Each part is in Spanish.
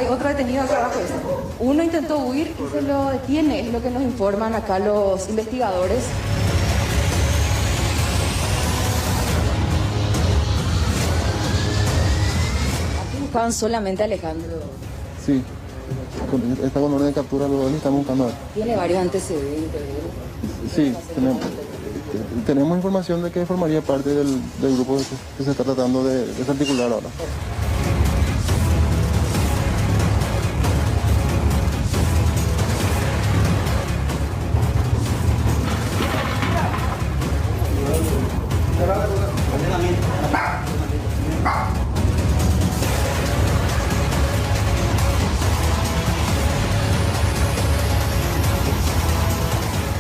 hay otro detenido acá abajo. Uno intentó huir y se lo detiene, es lo que nos informan acá los investigadores. Aquí buscaban solamente a Alejandro. Sí, está con orden de captura, lo estamos buscando. Tiene varios antecedentes. Sí, tenemos información de que formaría parte del grupo que se está tratando de desarticular ahora.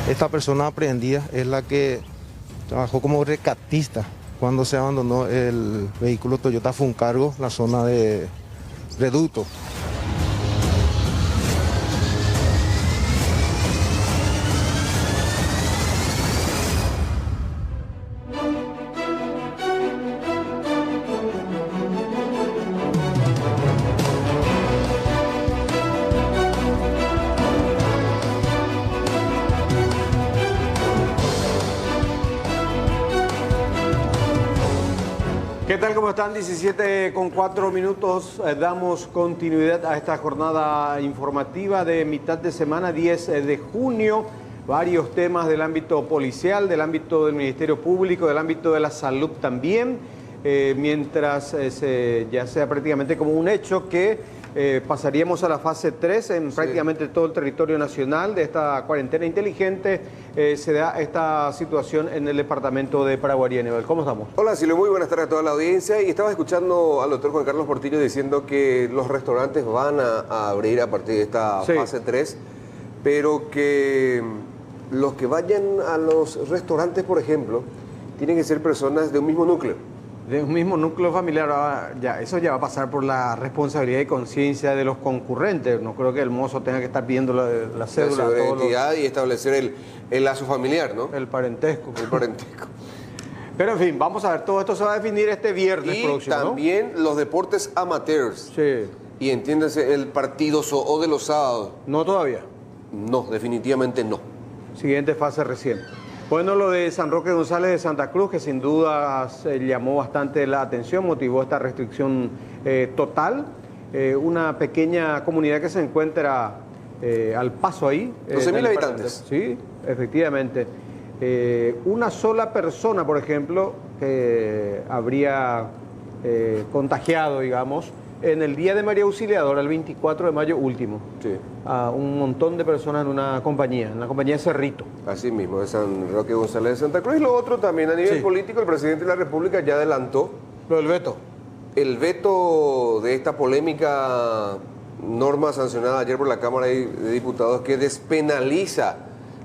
Esta persona aprehendida es la que trabajó como rescatista cuando se abandonó el vehículo Toyota Funcargo en la zona de Reducto. ¿Qué tal? ¿Cómo están? 17:04. Damos continuidad a esta jornada informativa de mitad de semana, 10 de junio. Varios temas del ámbito policial, del ámbito del Ministerio Público, del ámbito de la salud también. Mientras ya sea prácticamente como un hecho que pasaríamos a la fase 3 en prácticamente todo el territorio nacional de esta cuarentena inteligente. Se da esta situación en el departamento de Paraguarí. Aníbal, ¿cómo estamos? Hola Silvio, muy buenas tardes a toda la audiencia. Y estaba escuchando al doctor Juan Carlos Portillo diciendo que los restaurantes van a abrir a partir de esta fase 3, pero que los que vayan a los restaurantes, por ejemplo, tienen que ser personas de un mismo núcleo. De un mismo núcleo familiar. Eso ya va a pasar por la responsabilidad y conciencia de los concurrentes. No creo que el mozo tenga que estar pidiendo la cédula. La identidad y establecer el lazo familiar, ¿no? El parentesco. El parentesco. Pero en fin, vamos a ver, todo esto se va a definir este viernes próximo, ¿no? También los deportes amateurs. Sí. Y entiéndase, el partido o de los sábados. No todavía. No, definitivamente no. Siguiente fase recién. Bueno, lo de San Roque González de Santa Cruz, que sin duda se llamó bastante la atención, motivó esta restricción total. Una pequeña comunidad que se encuentra al paso ahí. 12.000 habitantes. Sí, efectivamente. Una sola persona, por ejemplo, que habría contagiado, digamos, en el día de María Auxiliadora, el 24 de mayo último. Sí. A un montón de personas en la compañía de Cerrito. Así mismo, de San Roque González de Santa Cruz. Y lo otro también a nivel político, el presidente de la República ya adelantó Lo del veto. el veto de esta polémica norma sancionada ayer por la Cámara de Diputados que despenaliza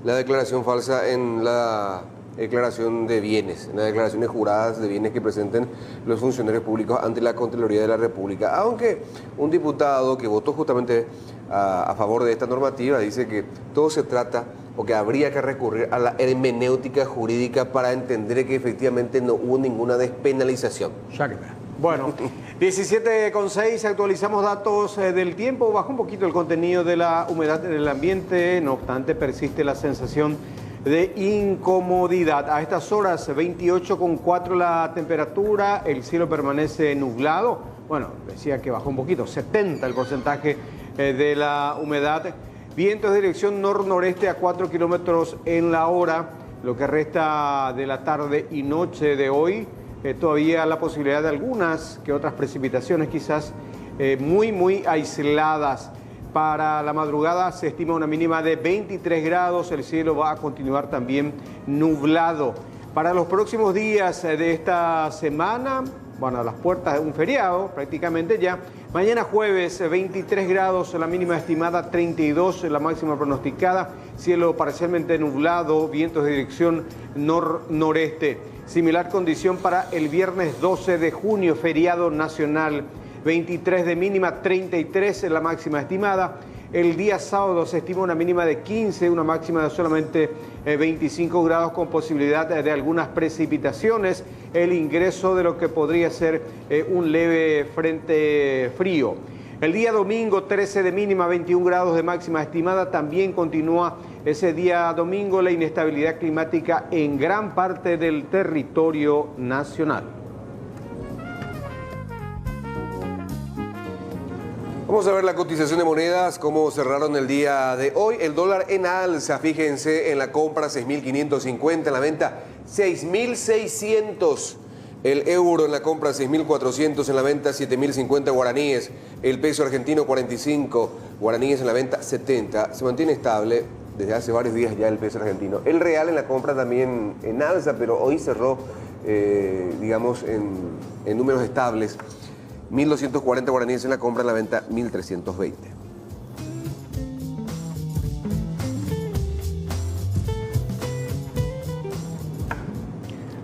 la declaración falsa en la declaración de bienes, en las declaraciones juradas de bienes que presenten los funcionarios públicos ante la Contraloría de la República. Aunque un diputado que votó justamente a favor de esta normativa dice que todo se trata o que habría que recurrir a la hermenéutica jurídica para entender que efectivamente no hubo ninguna despenalización. Bueno, 17:06, actualizamos datos del tiempo, bajó un poquito el contenido de la humedad en el ambiente, no obstante persiste la sensación de incomodidad. A estas horas 28,4 la temperatura, el cielo permanece nublado. Bueno, decía que bajó un poquito, 70 el porcentaje de la humedad. Vientos de dirección nor-noreste a 4 kilómetros en la hora. Lo que resta de la tarde y noche de hoy, todavía la posibilidad de algunas que otras precipitaciones, quizás muy aisladas. Para la madrugada se estima una mínima de 23 grados, el cielo va a continuar también nublado. Para los próximos días de esta semana, bueno, a las puertas de un feriado prácticamente ya, mañana jueves 23 grados, la mínima estimada 32, la máxima pronosticada, cielo parcialmente nublado, vientos de dirección nor-noreste. Similar condición para el viernes 12 de junio, feriado nacional. 23 de mínima, 33 en la máxima estimada. El día sábado se estima una mínima de 15, una máxima de solamente 25 grados con posibilidad de algunas precipitaciones. El ingreso de lo que podría ser un leve frente frío. El día domingo, 13 de mínima, 21 grados de máxima estimada. También continúa ese día domingo la inestabilidad climática en gran parte del territorio nacional. Vamos a ver la cotización de monedas, cómo cerraron el día de hoy. El dólar en alza, fíjense, en la compra 6.550, en la venta 6.600. El euro en la compra 6.400, en la venta 7.050 guaraníes. El peso argentino 45 guaraníes, en la venta 70. Se mantiene estable desde hace varios días ya el peso argentino. El real en la compra también en alza, pero hoy cerró, digamos, en números estables. 1.240 guaraníes en la compra, en la venta 1.320.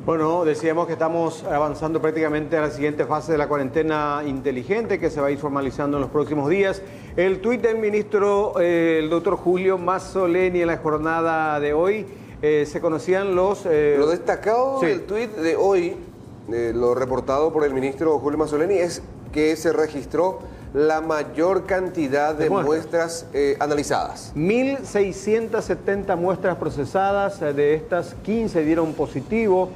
Bueno, decíamos que estamos avanzando prácticamente a la siguiente fase de la cuarentena inteligente que se va a ir formalizando en los próximos días. El tuit del ministro, el doctor Julio Mazzoleni, en la jornada de hoy, se conocían los... Lo destacado sí. del tuit de hoy, lo reportado por el ministro Julio Mazzoleni, es que se registró la mayor cantidad de muestras analizadas. 1.670 muestras procesadas, de estas 15 dieron positivo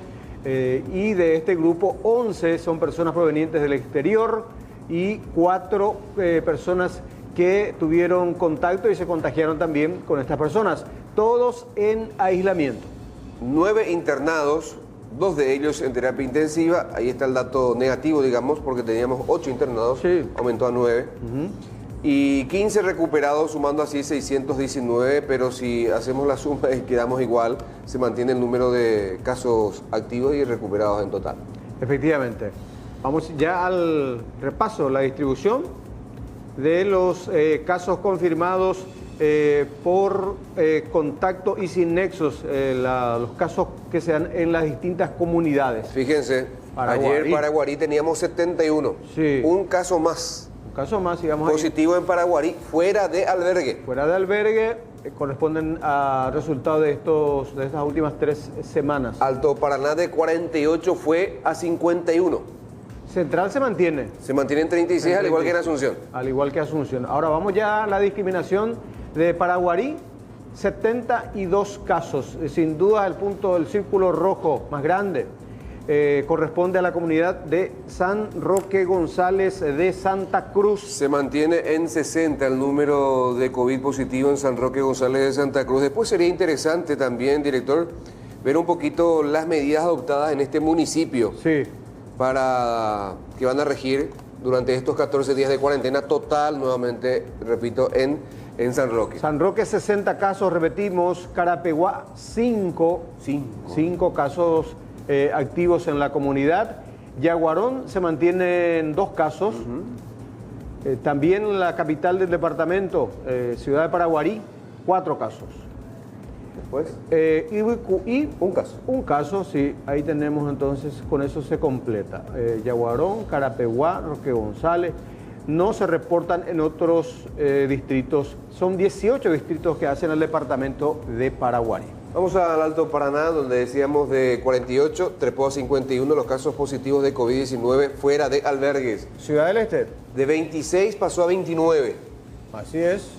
y de este grupo 11 son personas provenientes del exterior y 4 personas que tuvieron contacto y se contagiaron también con estas personas, todos en aislamiento. 9 internados, 2 de ellos en terapia intensiva. Ahí está el dato negativo, digamos, porque teníamos 8 internados, sí. Aumentó a 9. Y 15 recuperados, sumando así 619, pero si hacemos la suma y quedamos igual, se mantiene el número de casos activos y recuperados en total. Efectivamente. Vamos ya al repaso, la distribución de los casos confirmados por contacto y sin nexos, los casos que se dan en las distintas comunidades. Fíjense, Paraguarí. ayer Paraguarí teníamos 71, Sí. Un caso más Un caso más, digamos, positivo en Paraguarí, fuera de albergue. fuera de albergue, corresponden a resultados de estas últimas 3 semanas. Alto Paraná de 48 fue a 51. Central se mantiene. Se mantiene en 36, al igual que en Asunción. Al igual que Asunción. Ahora vamos ya a la discriminación de Paraguarí. 72 casos. Sin duda el punto del círculo rojo más grande corresponde a la comunidad de San Roque González de Santa Cruz. Se mantiene en 60 el número de COVID positivo en San Roque González de Santa Cruz. Después sería interesante también, director, ver un poquito las medidas adoptadas en este municipio. Sí. Para que van a regir durante estos 14 días de cuarentena total, nuevamente, repito, en San Roque. San Roque 60 casos, repetimos. Carapeguá 5 casos activos en la comunidad. Yaguarón se mantienen 2 casos. También la capital del departamento, ciudad de Paraguarí, 4 casos. Después, Y un caso. Un caso, sí, ahí tenemos entonces, con eso se completa. Yaguarón, Carapeguá, Roque González, no se reportan en otros distritos. Son 18 distritos que hacen el departamento de Paraguarí. Vamos al Alto Paraná, donde decíamos de 48, trepó a 51 los casos positivos de COVID-19 fuera de albergues. Ciudad del Este. De 26 pasó a 29. Así es.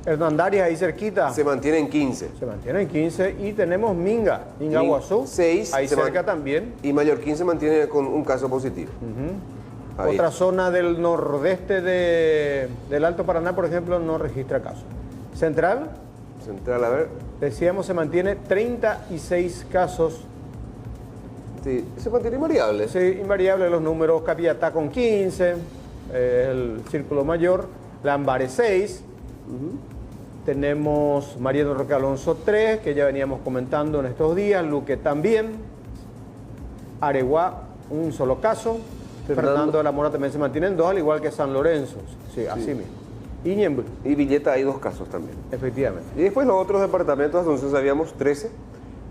Hernandarias, ahí cerquita. Se mantiene en 15. Se mantiene en 15 y tenemos Minga, Guazú. 6. Ahí cerca también. Y Mallorquín se mantiene con un caso positivo. Ahí. Otra zona del nordeste del Alto Paraná, por ejemplo, no registra casos. Central, Central, a ver. decíamos, se mantiene 36 casos. Sí, se mantiene invariable. Sí, invariable los números. Capiatá con 15, el Círculo Mayor. Lambaré 6. Tenemos Mariano Roque Alonso 3, que ya veníamos comentando en estos días. Luque también. Areguá, un solo caso. Fernando de la Mora también se mantiene en 2, al igual que San Lorenzo. Sí, así mismo. Y Ñemby, Y Villeta hay 2 casos también. efectivamente. Y después los otros departamentos, entonces sabíamos 13.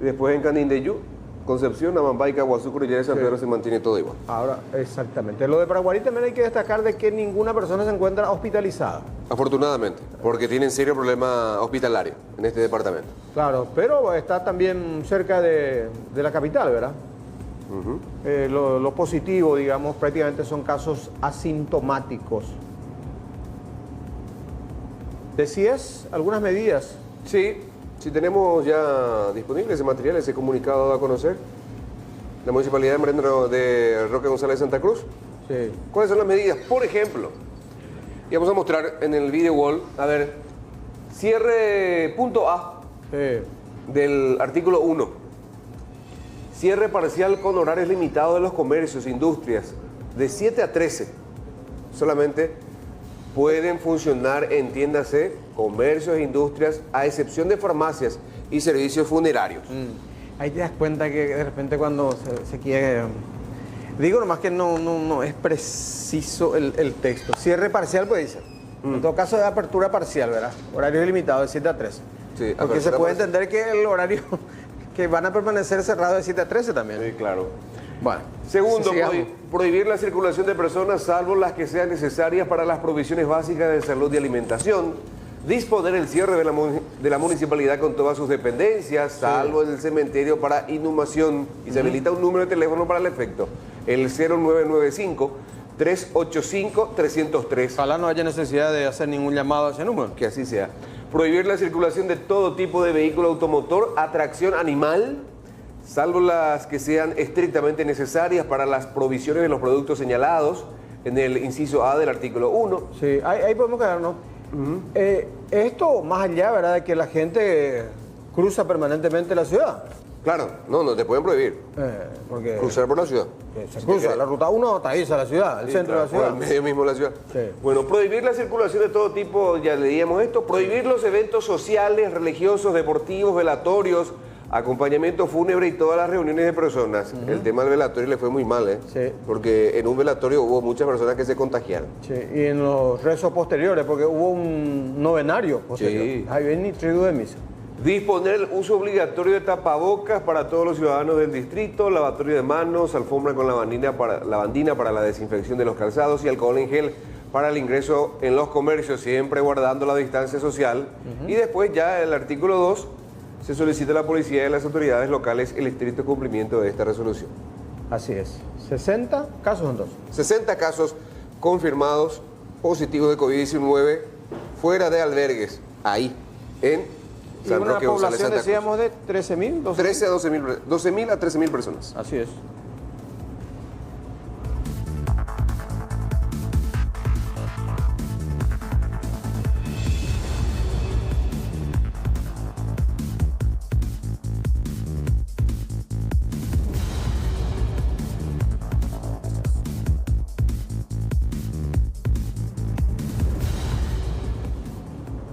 Y después en Canindeyú, Concepción, Amambay, Caguazú, Cordillera de San Pedro se mantiene todo igual. Ahora, exactamente. Lo de Paraguarí también hay que destacar de que ninguna persona se encuentra hospitalizada. Afortunadamente, porque tienen serio problema hospitalario en este departamento. Claro, pero está también cerca de la capital, ¿verdad? Lo positivo, digamos, prácticamente son casos asintomáticos. Decías algunas medidas. Sí, si tenemos ya disponible ese material, ese comunicado a conocer. La Municipalidad de Roque González de Santa Cruz. Sí. ¿Cuáles son las medidas? Por ejemplo, y vamos a mostrar en el video wall, a ver, cierre punto A del artículo 1. Cierre parcial con horarios limitados de los comercios e industrias de 7 a 13. Solamente pueden funcionar, entiéndase, comercios e industrias, a excepción de farmacias y servicios funerarios. Ahí te das cuenta que de repente cuando se quiere... Digo nomás que no es preciso el texto. Cierre parcial puede ser. En todo caso es apertura parcial, ¿verdad? Horario limitado de 7 a 13. Sí, porque se puede entender que el horario que van a permanecer cerrados de 7 a 13 también. Sí, claro. Bueno. Segundo, sigamos. prohibir la circulación de personas salvo las que sean necesarias para las provisiones básicas de salud y alimentación. Disponer el cierre de la municipalidad con todas sus dependencias, salvo el cementerio para inhumación. Y se habilita un número de teléfono para el efecto. El 0995-385-303. Ojalá no haya necesidad de hacer ningún llamado a ese número. Que así sea. Prohibir la circulación de todo tipo de vehículo automotor a tracción animal, salvo las que sean estrictamente necesarias para las provisiones de los productos señalados en el inciso A del artículo 1. Sí, ahí podemos quedarnos. Esto más allá, ¿verdad?, de que la gente cruza permanentemente la ciudad. Claro, no te pueden prohibir Porque cruzar por la ciudad. se cruza. La ruta 1 atraviesa la ciudad, el centro de la Por el ciudad. medio mismo de la ciudad. Sí. Bueno, prohibir la circulación de todo tipo, ya leíamos esto, prohibir los eventos sociales, religiosos, deportivos, velatorios, acompañamiento fúnebre y todas las reuniones de personas. El tema del velatorio le fue muy mal, Sí. Porque en un velatorio hubo muchas personas que se contagiaron. Sí, y en los rezos posteriores, porque hubo un novenario posterior. Sí. Ahí ven ni trigo de misa. Disponer el uso obligatorio de tapabocas para todos los ciudadanos del distrito, lavatorio de manos, alfombra con lavandina para la desinfección de los calzados y alcohol en gel para el ingreso en los comercios, siempre guardando la distancia social. Y después ya el artículo 2, se solicita a la policía y a las autoridades locales el estricto cumplimiento de esta resolución. Así es. 60 casos entonces. 60 casos confirmados positivos de COVID-19 fuera de albergues, ahí, en Y San una Roque González, población, Santa Cruz. decíamos, de 13.000, 13 a 12.000 a 13.000 personas. Así es.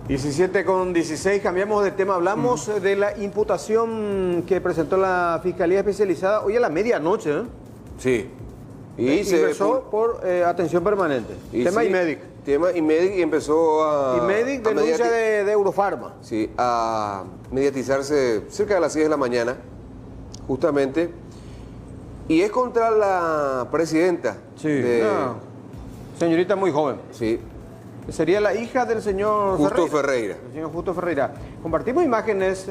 (17:16), cambiamos de tema, hablamos de la imputación que presentó la Fiscalía Especializada hoy a la medianoche, ¿eh? Sí. Y se ingresó por atención permanente. Tema IMEDIC. Tema IMEDIC y empezó a... IMEDIC, a denuncia de Eurofarma. Sí, a mediatizarse cerca de las 6 de la mañana, justamente. Y es contra la presidenta. Sí, de- una señorita muy joven. Sí, Sería la hija del señor Justo Ferreira. El señor Justo Ferreira. Compartimos imágenes,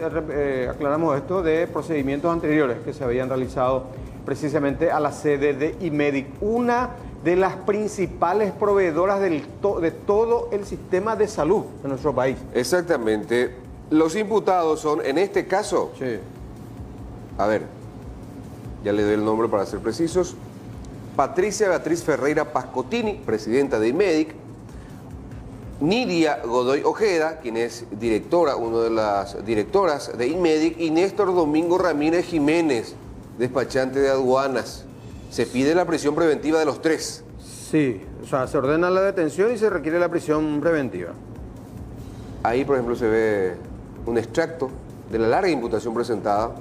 aclaramos esto, de procedimientos anteriores que se habían realizado precisamente a la sede de IMEDIC, una de las principales proveedoras de todo el sistema de salud de nuestro país. Exactamente. Los imputados son, en este caso, Sí. a ver, ya le doy el nombre para ser precisos, Patricia Beatriz Ferreira Pascotini, presidenta de IMEDIC, Nidia Godoy Ojeda, quien es directora, una de las directoras de IMEDIC, y Néstor Domingo Ramírez Jiménez, despachante de aduanas. Se pide la prisión preventiva de los tres. Sí, o sea, se ordena la detención y se requiere la prisión preventiva. Ahí, por ejemplo, se ve un extracto de la larga imputación presentada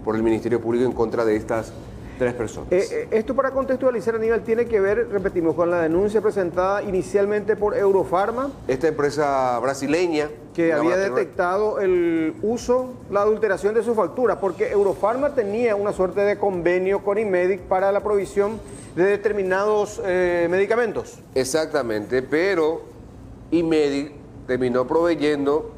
por el Ministerio Público en contra de estas tres personas. Esto, para contextualizar, Aníbal, tiene que ver, repetimos, con la denuncia presentada inicialmente por Eurofarma, Esta empresa brasileña que una había laboratorio- detectado el uso, la adulteración de sus facturas, porque Eurofarma tenía una suerte de convenio con IMEDIC para la provisión de determinados medicamentos. Exactamente, pero IMEDIC terminó proveyendo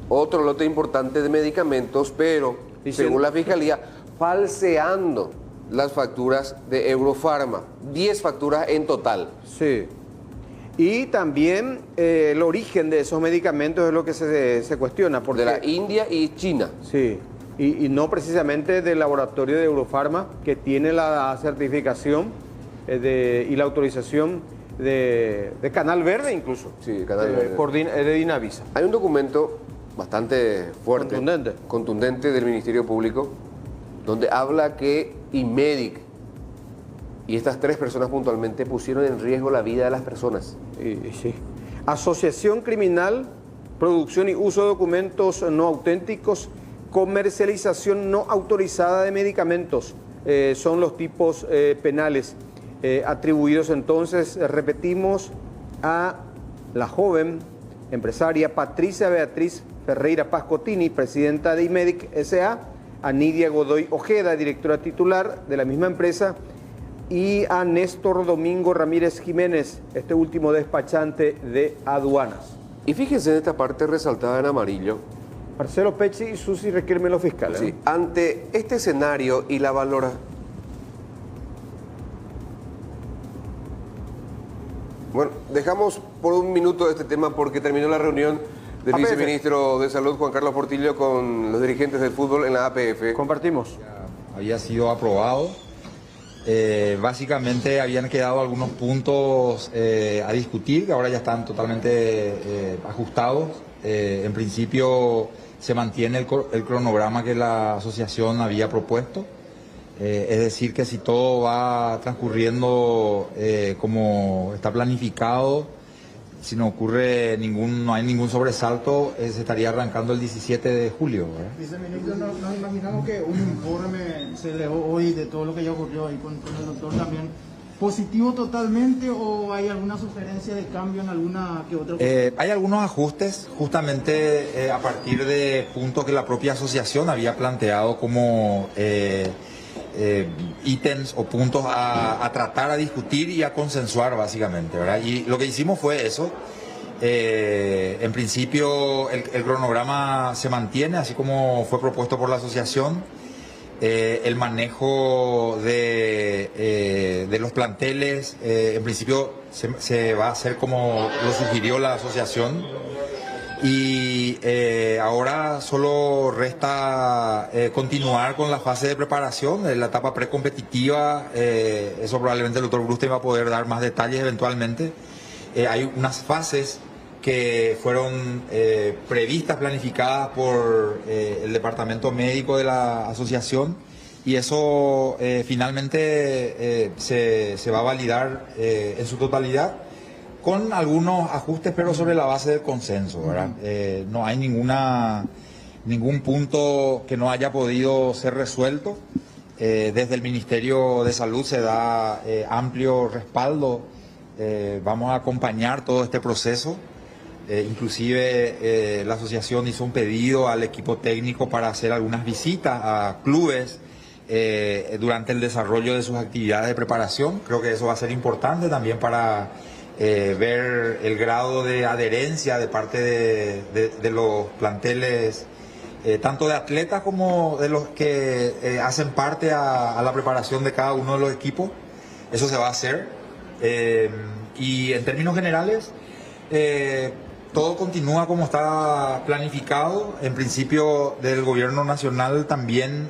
otro lote importante de medicamentos, pero Diciendo- según la Fiscalía, falseando las facturas de Eurofarma. 10 facturas en total. Sí. Y también el origen de esos medicamentos es lo que se cuestiona. Porque, de la India y China. Sí, y no precisamente del laboratorio de Eurofarma, que tiene la certificación y la autorización de Canal Verde incluso. Sí, Canal Verde. De Dinavisa. Hay un documento bastante fuerte, contundente del Ministerio Público, donde habla que IMEDIC y estas 3 personas puntualmente pusieron en riesgo la vida de las personas. Sí. Asociación criminal, producción y uso de documentos no auténticos, comercialización no autorizada de medicamentos, son los tipos penales atribuidos entonces, repetimos, a la joven empresaria Patricia Beatriz Ferreira Pascotini, presidenta de IMEDIC S.A., a Nidia Godoy Ojeda, directora titular de la misma empresa, y a Néstor Domingo Ramírez Jiménez, este último despachante de aduanas. Y fíjense en esta parte resaltada en amarillo. Marcelo Pecci y Susi Requirme los fiscales. Sí, ante este escenario y la valoración. Bueno, dejamos por un minuto este tema porque terminó la reunión del viceministro de Salud, Juan Carlos Portillo, con los dirigentes del fútbol en la APF. Compartimos. Había sido aprobado. Básicamente habían quedado algunos puntos a discutir, que ahora ya están totalmente ajustados. En principio se mantiene el cronograma que la asociación había propuesto. Es decir, que si todo va transcurriendo como está planificado, si no ocurre no hay ningún sobresalto, se estaría arrancando el 17 de julio. Viceministro, nos imaginamos que un informe se elevó hoy de todo lo que ya ocurrió ahí con el doctor también. ¿Positivo totalmente o hay alguna sugerencia de cambio en alguna que otra? Hay algunos ajustes, justamente a partir de puntos que la propia asociación había planteado como ítems o puntos a tratar, a discutir y a consensuar básicamente, ¿verdad? Y lo que hicimos fue eso. En principio el cronograma se mantiene así como fue propuesto por la asociación. El manejo de los planteles en principio se va a hacer como lo sugirió la asociación. Y ahora solo resta continuar con la fase de preparación, la etapa precompetitiva. Eso probablemente el doctor Brustein va a poder dar más detalles eventualmente. Hay unas fases que fueron previstas, planificadas por el departamento médico de la asociación, y eso finalmente se va a validar en su totalidad, con algunos ajustes, pero sobre la base del consenso, ¿verdad? No hay ningún punto que no haya podido ser resuelto. Desde el Ministerio de Salud se da amplio respaldo. Vamos a acompañar todo este proceso. Inclusive la asociación hizo un pedido al equipo técnico para hacer algunas visitas a clubes durante el desarrollo de sus actividades de preparación. Creo que eso va a ser importante también para ver el grado de adherencia de parte de los planteles, tanto de atletas como de los que hacen parte a la preparación de cada uno de los equipos. Eso se va a hacer. Y en términos generales, todo continúa como está planificado. En principio del gobierno nacional también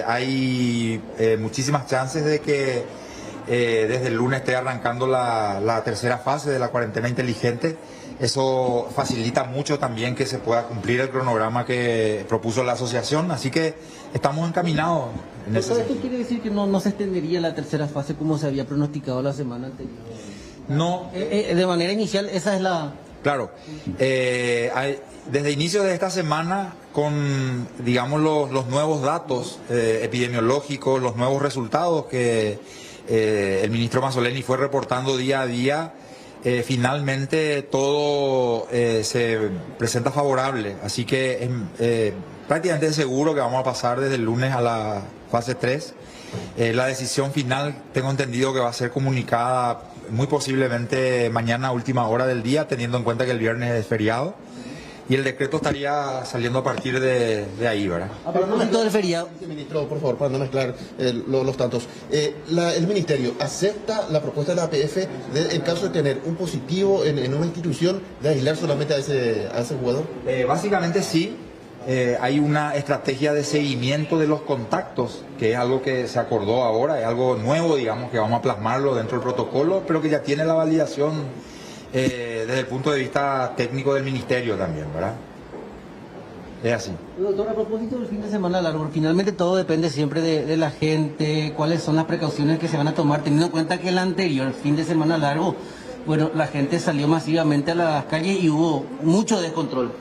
hay muchísimas chances de que desde el lunes esté arrancando la tercera fase de la cuarentena inteligente. Eso facilita mucho también que se pueda cumplir el cronograma que propuso la asociación, así que estamos encaminados en ese sentido. ¿Esto quiere decir que no se extendería la tercera fase como se había pronosticado la semana anterior? No. De manera inicial, esa es la... Claro. Desde inicio de esta semana, con, digamos, los nuevos datos epidemiológicos, los nuevos resultados que el ministro Mazzoleni fue reportando día a día, finalmente todo se presenta favorable. Así que es prácticamente seguro que vamos a pasar desde el lunes a la fase 3. La decisión final, tengo entendido que va a ser comunicada muy posiblemente mañana a última hora del día, teniendo en cuenta que el viernes es feriado. y el decreto estaría saliendo a partir de ahí, ¿verdad? A propósito del feriado. Ministro, por favor, para no mezclar los tantos. El Ministerio acepta la propuesta de la APF en caso de tener un positivo en una institución de aislar solamente a ese jugador. Básicamente sí. Hay una estrategia de seguimiento de los contactos, que es algo que se acordó ahora, es algo nuevo, digamos, que vamos a plasmarlo dentro del protocolo, pero que ya tiene la validación desde el punto de vista técnico del Ministerio también, ¿verdad? Es así. Doctor, a propósito del fin de semana largo, finalmente todo depende siempre de la gente, cuáles son las precauciones que se van a tomar, teniendo en cuenta que el anterior fin de semana largo, bueno, la gente salió masivamente a las calles y hubo mucho descontrol.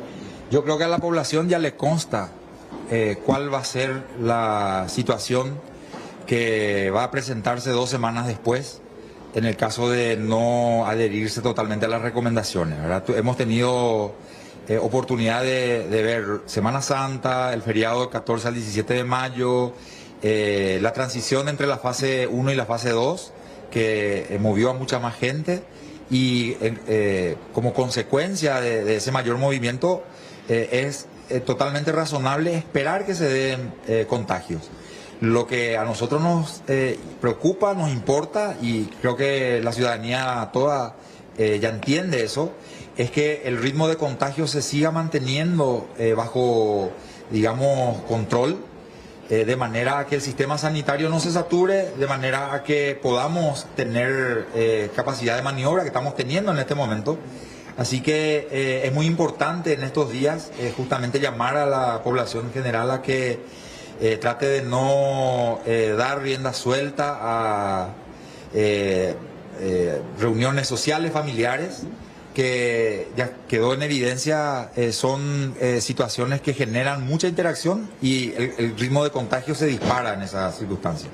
Yo creo que a la población ya le consta cuál va a ser la situación que va a presentarse 2 semanas después en el caso de no adherirse totalmente a las recomendaciones, ¿verdad? Hemos tenido oportunidad de ver Semana Santa, el feriado del 14 al 17 de mayo, la transición entre la fase 1 y la fase 2, que movió a mucha más gente, y como consecuencia de ese mayor movimiento, es totalmente razonable esperar que se den contagios. Lo que a nosotros nos preocupa, nos importa, y creo que la ciudadanía toda ya entiende eso, es que el ritmo de contagio se siga manteniendo bajo, digamos, control, de manera a que el sistema sanitario no se sature, de manera a que podamos tener capacidad de maniobra que estamos teniendo en este momento. Así que es muy importante en estos días justamente llamar a la población en general a que trate de no dar rienda suelta a reuniones sociales, familiares, que ya quedó en evidencia, son situaciones que generan mucha interacción y el ritmo de contagio se dispara en esas circunstancias.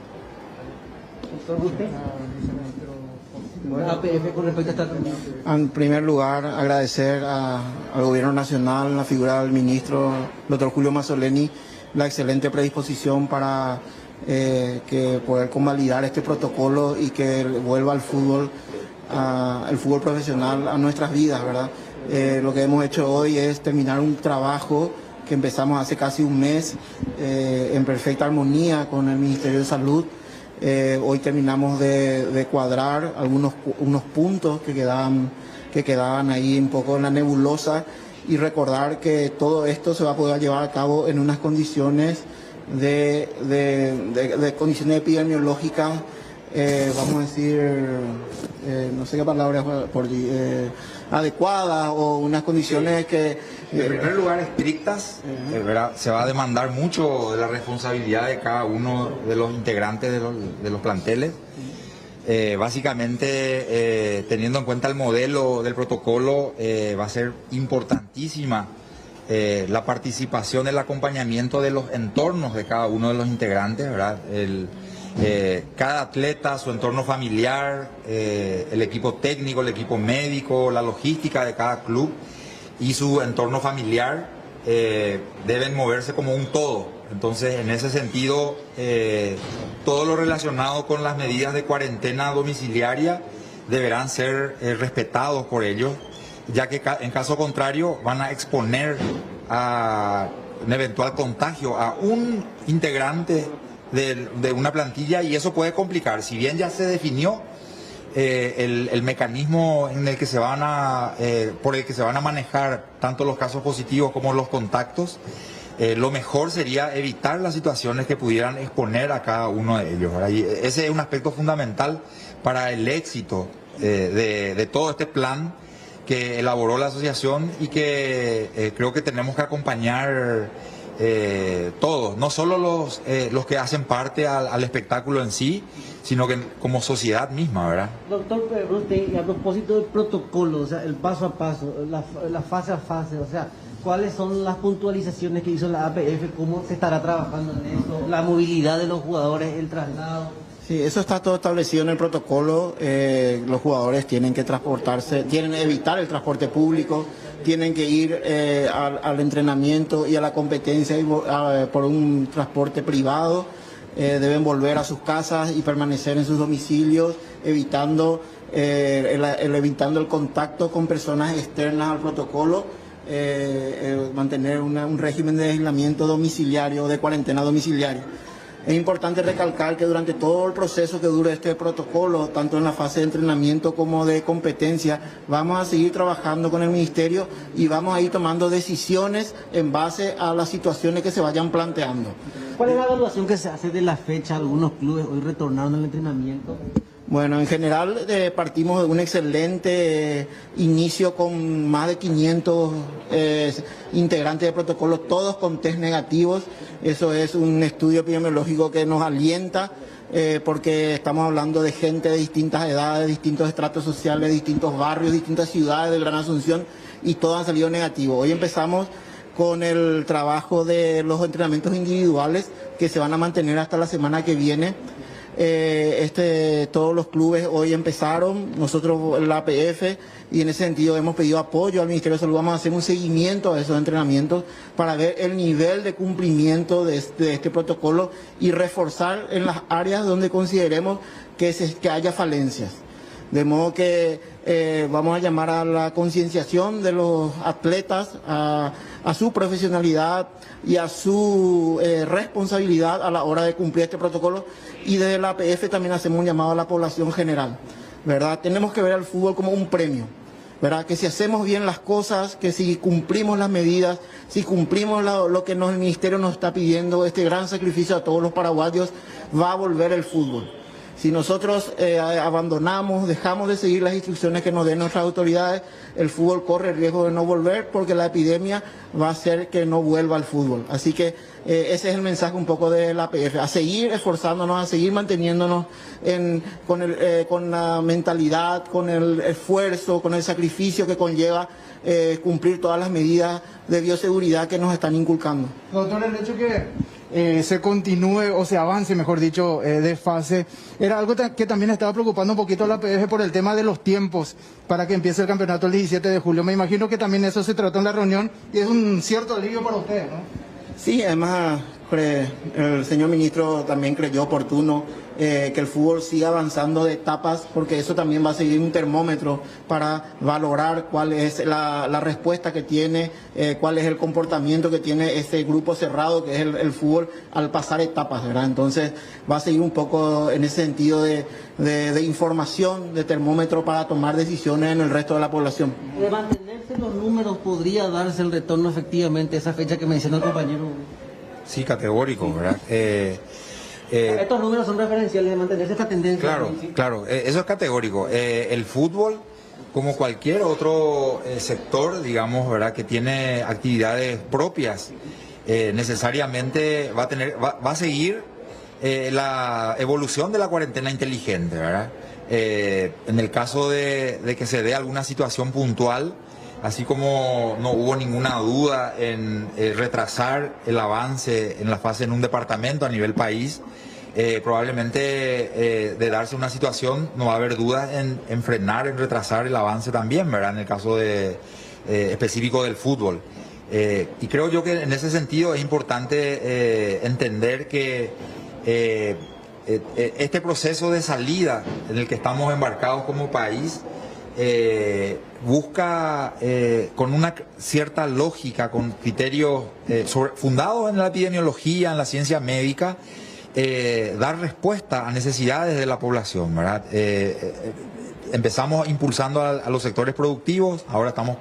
APF con respecto a esta reunión. En primer lugar, agradecer al Gobierno Nacional, la figura del ministro, doctor Julio Mazzoleni, la excelente predisposición para que poder convalidar este protocolo y que vuelva al fútbol, el fútbol profesional a nuestras vidas, ¿verdad? Lo que hemos hecho hoy es terminar un trabajo que empezamos hace casi un mes en perfecta armonía con el Ministerio de Salud. Hoy terminamos de cuadrar unos puntos que quedaban ahí un poco en la nebulosa, y recordar que todo esto se va a poder llevar a cabo en unas condiciones de condiciones epidemiológicas, vamos a decir, no sé qué palabra adecuadas, o unas condiciones que... En primer lugar, estrictas, ¿verdad? Se va a demandar mucho de la responsabilidad de cada uno de los integrantes de los planteles. Básicamente, teniendo en cuenta el modelo del protocolo, va a ser importantísima la participación, el acompañamiento de los entornos de cada uno de los integrantes, ¿verdad? Cada atleta, su entorno familiar, el equipo técnico, el equipo médico, la logística de cada club y su entorno familiar deben moverse como un todo. Entonces, en ese sentido, todo lo relacionado con las medidas de cuarentena domiciliaria deberán ser respetados por ellos, ya que en caso contrario van a exponer a un eventual contagio a un integrante de una plantilla, y eso puede complicar. Si bien ya se definió el mecanismo en el que por el que se van a manejar tanto los casos positivos como los contactos, lo mejor sería evitar las situaciones que pudieran exponer a cada uno de ellos, ¿verdad? Y ese es un aspecto fundamental para el éxito de todo este plan que elaboró la asociación, y que creo que tenemos que acompañar todos, no solo los que hacen parte al espectáculo en sí, sino que como sociedad misma, ¿verdad? Doctor, usted, a propósito del protocolo, o sea, el paso a paso, la fase a fase, o sea, ¿cuáles son las puntualizaciones que hizo la APF? ¿Cómo se estará trabajando en eso? La movilidad de los jugadores, el traslado. Sí, eso está todo establecido en el protocolo. Los jugadores tienen que transportarse, tienen que evitar el transporte público, tienen que ir al entrenamiento y a la competencia por un transporte privado. Deben volver a sus casas y permanecer en sus domicilios, evitando el contacto con personas externas al protocolo, mantener un régimen de aislamiento domiciliario, de cuarentena domiciliaria. Es importante recalcar que durante todo el proceso que dure este protocolo, tanto en la fase de entrenamiento como de competencia, vamos a seguir trabajando con el Ministerio y vamos a ir tomando decisiones en base a las situaciones que se vayan planteando. ¿Cuál es la evaluación que se hace de la fecha? Algunos clubes hoy retornaron al entrenamiento. Bueno, en general partimos de un excelente inicio con más de 500 integrantes de protocolo, todos con test negativos. Eso es un estudio epidemiológico que nos alienta porque estamos hablando de gente de distintas edades, distintos estratos sociales, distintos barrios, distintas ciudades de Gran Asunción y todos han salido negativos. Hoy empezamos con el trabajo de los entrenamientos individuales que se van a mantener hasta la semana que viene. Todos los clubes hoy empezaron, nosotros la APF, y en ese sentido hemos pedido apoyo al Ministerio de Salud. Vamos a hacer un seguimiento a esos entrenamientos para ver el nivel de cumplimiento de este protocolo y reforzar en las áreas donde consideremos que haya falencias. De modo que vamos a llamar a la concienciación de los atletas, a su profesionalidad y a su responsabilidad a la hora de cumplir este protocolo. Y desde la APF también hacemos un llamado a la población general, ¿verdad? Tenemos que ver al fútbol como un premio, ¿verdad? Que si hacemos bien las cosas, que si cumplimos las medidas, si cumplimos lo que el Ministerio nos está pidiendo, este gran sacrificio a todos los paraguayos, va a volver el fútbol. Si nosotros abandonamos, dejamos de seguir las instrucciones que nos den nuestras autoridades, el fútbol corre el riesgo de no volver porque la epidemia va a hacer que no vuelva al fútbol. Así que ese es el mensaje un poco de la APF, a seguir esforzándonos, a seguir manteniéndonos con la mentalidad, con el esfuerzo, con el sacrificio que conlleva cumplir todas las medidas de bioseguridad que nos están inculcando. Doctor, el hecho que se continúe o se avance, mejor dicho, de fase, era algo que también estaba preocupando un poquito a la APF por el tema de los tiempos para que empiece el campeonato el 17 de julio. Me imagino que también eso se trató en la reunión y es un cierto alivio para ustedes, ¿no? Sí, además el señor ministro también creyó oportuno que el fútbol siga avanzando de etapas, porque eso también va a seguir un termómetro para valorar cuál es la respuesta que tiene, cuál es el comportamiento que tiene ese grupo cerrado que es el fútbol al pasar etapas, ¿verdad? Entonces va a seguir un poco en ese sentido de información, de termómetro para tomar decisiones en el resto de la población. De mantenerse los números, ¿podría darse el retorno efectivamente a esa fecha que mencionó el compañero? Sí, categórico, ¿verdad? Estos números son referenciales de mantenerse esta tendencia. Claro, claro, eso es categórico. El fútbol, como cualquier otro sector, digamos, ¿verdad?, que tiene actividades propias, necesariamente va a seguir la evolución de la cuarentena inteligente, ¿verdad? En el caso de que se dé alguna situación puntual, así como no hubo ninguna duda en retrasar el avance en la fase en un departamento a nivel país, probablemente de darse una situación no va a haber dudas en frenar, en retrasar el avance también, ¿verdad?, en el caso específico del fútbol. Y creo yo que en ese sentido es importante entender que este proceso de salida en el que estamos embarcados como país busca con una cierta lógica, con criterios fundados en la epidemiología, en la ciencia médica, dar respuesta a necesidades de la población, ¿verdad? Empezamos impulsando a los sectores productivos, ahora estamos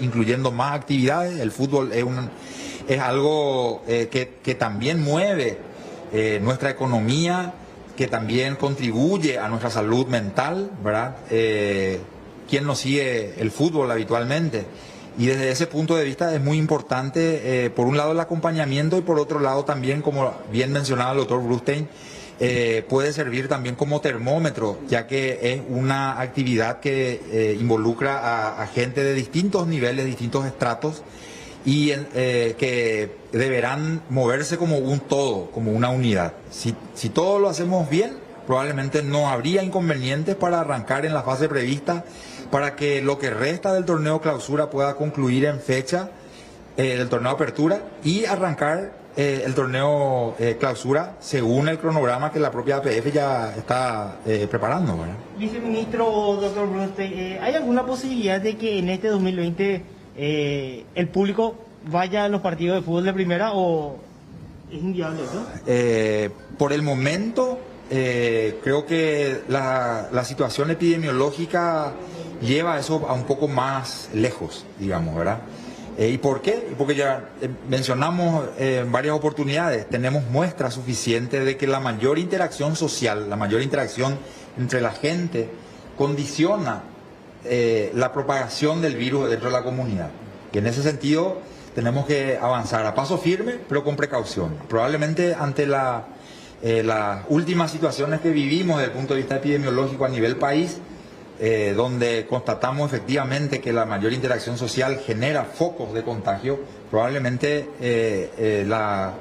incluyendo más actividades. El fútbol es algo que también mueve nuestra economía, que también contribuye a nuestra salud mental, ¿verdad? ¿Quién no sigue el fútbol habitualmente? Y desde ese punto de vista es muy importante, por un lado, el acompañamiento y por otro lado también, como bien mencionaba el doctor Brustein, puede servir también como termómetro, ya que es una actividad que involucra a gente de distintos niveles, distintos estratos, y que deberán moverse como un todo, como una unidad. Si todo lo hacemos bien, probablemente no habría inconvenientes para arrancar en la fase prevista, para que lo que resta del torneo clausura pueda concluir en fecha del torneo apertura y arrancar el torneo clausura según el cronograma que la propia APF ya está preparando, ¿verdad? Viceministro, doctor Brustein, ¿hay alguna posibilidad de que en este 2020 el público vaya a los partidos de fútbol de primera o es inviable eso? Por el momento, creo que la situación epidemiológica lleva eso a un poco más lejos, digamos, ¿verdad? ¿Y por qué? Porque ya mencionamos en varias oportunidades, tenemos muestras suficientes de que la mayor interacción social, la mayor interacción entre la gente, condiciona la propagación del virus dentro de la comunidad. Y en ese sentido tenemos que avanzar a paso firme, pero con precaución. Probablemente ante las últimas situaciones que vivimos desde el punto de vista epidemiológico a nivel país, donde constatamos efectivamente que la mayor interacción social genera focos de contagio, probablemente la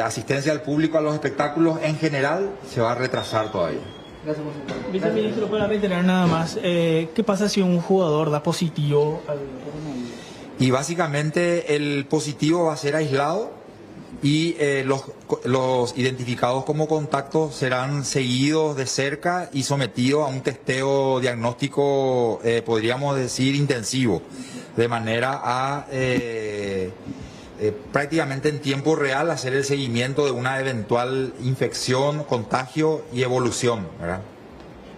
asistencia del público a los espectáculos en general se va a retrasar todavía. Gracias, viceministro, para reiterar nada más, ¿qué pasa si un jugador da positivo al coronavirus? Y básicamente el positivo va a ser aislado y los identificados como contactos serán seguidos de cerca y sometidos a un testeo diagnóstico, podríamos decir, intensivo, de manera a prácticamente en tiempo real hacer el seguimiento de una eventual infección, contagio y evolución, ¿verdad?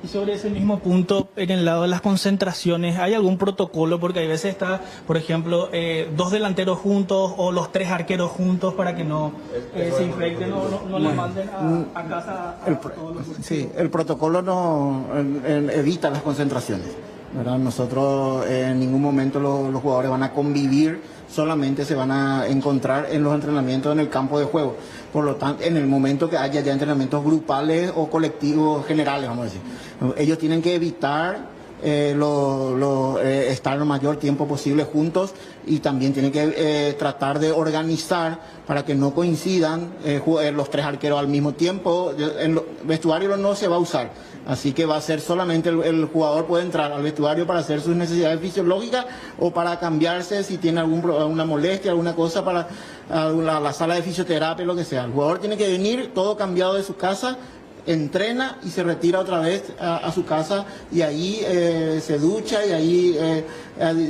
Y sobre ese mismo punto, en el lado de las concentraciones, ¿hay algún protocolo? Porque a veces está, por ejemplo, 2 delanteros juntos o los 3 arqueros juntos para que no se infecten o no le manden a casa a todos los... Sí, el protocolo no evita las concentraciones, ¿verdad? Nosotros en ningún momento los jugadores van a convivir, solamente se van a encontrar en los entrenamientos en el campo de juego. Por lo tanto, en el momento que haya ya entrenamientos grupales o colectivos generales, vamos a decir, ellos tienen que evitar estar el mayor tiempo posible juntos y también tienen que tratar de organizar para que no coincidan los 3 arqueros al mismo tiempo. En el vestuario no se va a usar, así que va a ser solamente el jugador puede entrar al vestuario para hacer sus necesidades fisiológicas o para cambiarse si tiene alguna molestia, alguna cosa para la sala de fisioterapia, lo que sea. El jugador tiene que venir todo cambiado de su casa, entrena y se retira otra vez a su casa y ahí se ducha y ahí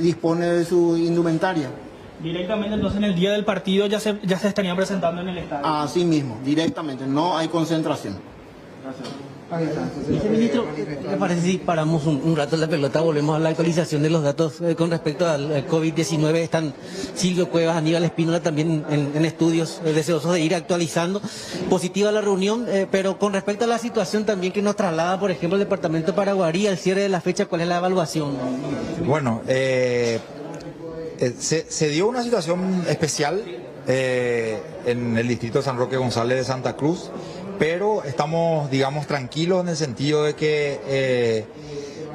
dispone de su indumentaria. Directamente entonces en el día del partido ya se estarían presentando en el estadio. Así mismo, directamente, no hay concentración. Gracias. Viceministro, ¿qué parece si paramos un rato la pelota? Volvemos a la actualización de los datos con respecto al COVID-19. Están Silvio Cuevas, Aníbal Espínola también en estudios deseosos de ir actualizando. Positiva la reunión, pero con respecto a la situación también que nos traslada, por ejemplo, el departamento de Paraguarí, al cierre de la fecha, ¿cuál es la evaluación? Bueno, se dio una situación especial en el distrito de San Roque González de Santa Cruz, pero estamos, digamos, tranquilos en el sentido de que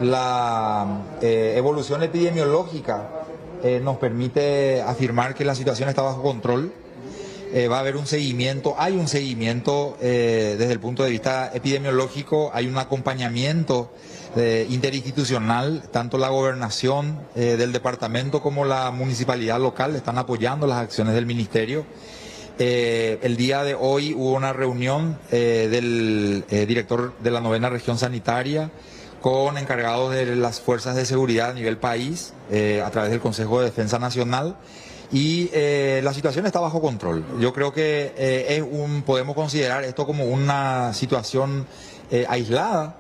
la evolución epidemiológica nos permite afirmar que la situación está bajo control. Va a haber un seguimiento, hay un seguimiento desde el punto de vista epidemiológico, hay un acompañamiento interinstitucional, tanto la gobernación del departamento como la municipalidad local están apoyando las acciones del ministerio. El día de hoy hubo una reunión del director de la 9ª región sanitaria con encargados de las fuerzas de seguridad a nivel país a través del Consejo de Defensa Nacional y la situación está bajo control. Yo creo que podemos considerar esto como una situación aislada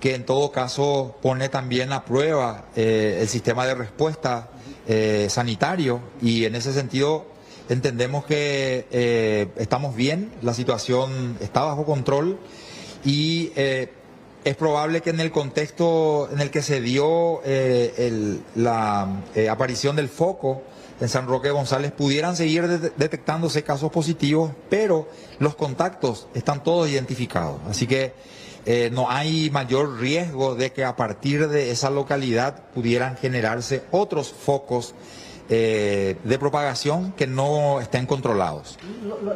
que en todo caso pone también a prueba el sistema de respuesta sanitario y en ese sentido entendemos que estamos bien, la situación está bajo control y es probable que en el contexto en el que se dio la aparición del foco en San Roque González pudieran seguir detectándose casos positivos, pero los contactos están todos identificados. Así que no hay mayor riesgo de que a partir de esa localidad pudieran generarse otros focos de propagación que no estén controlados.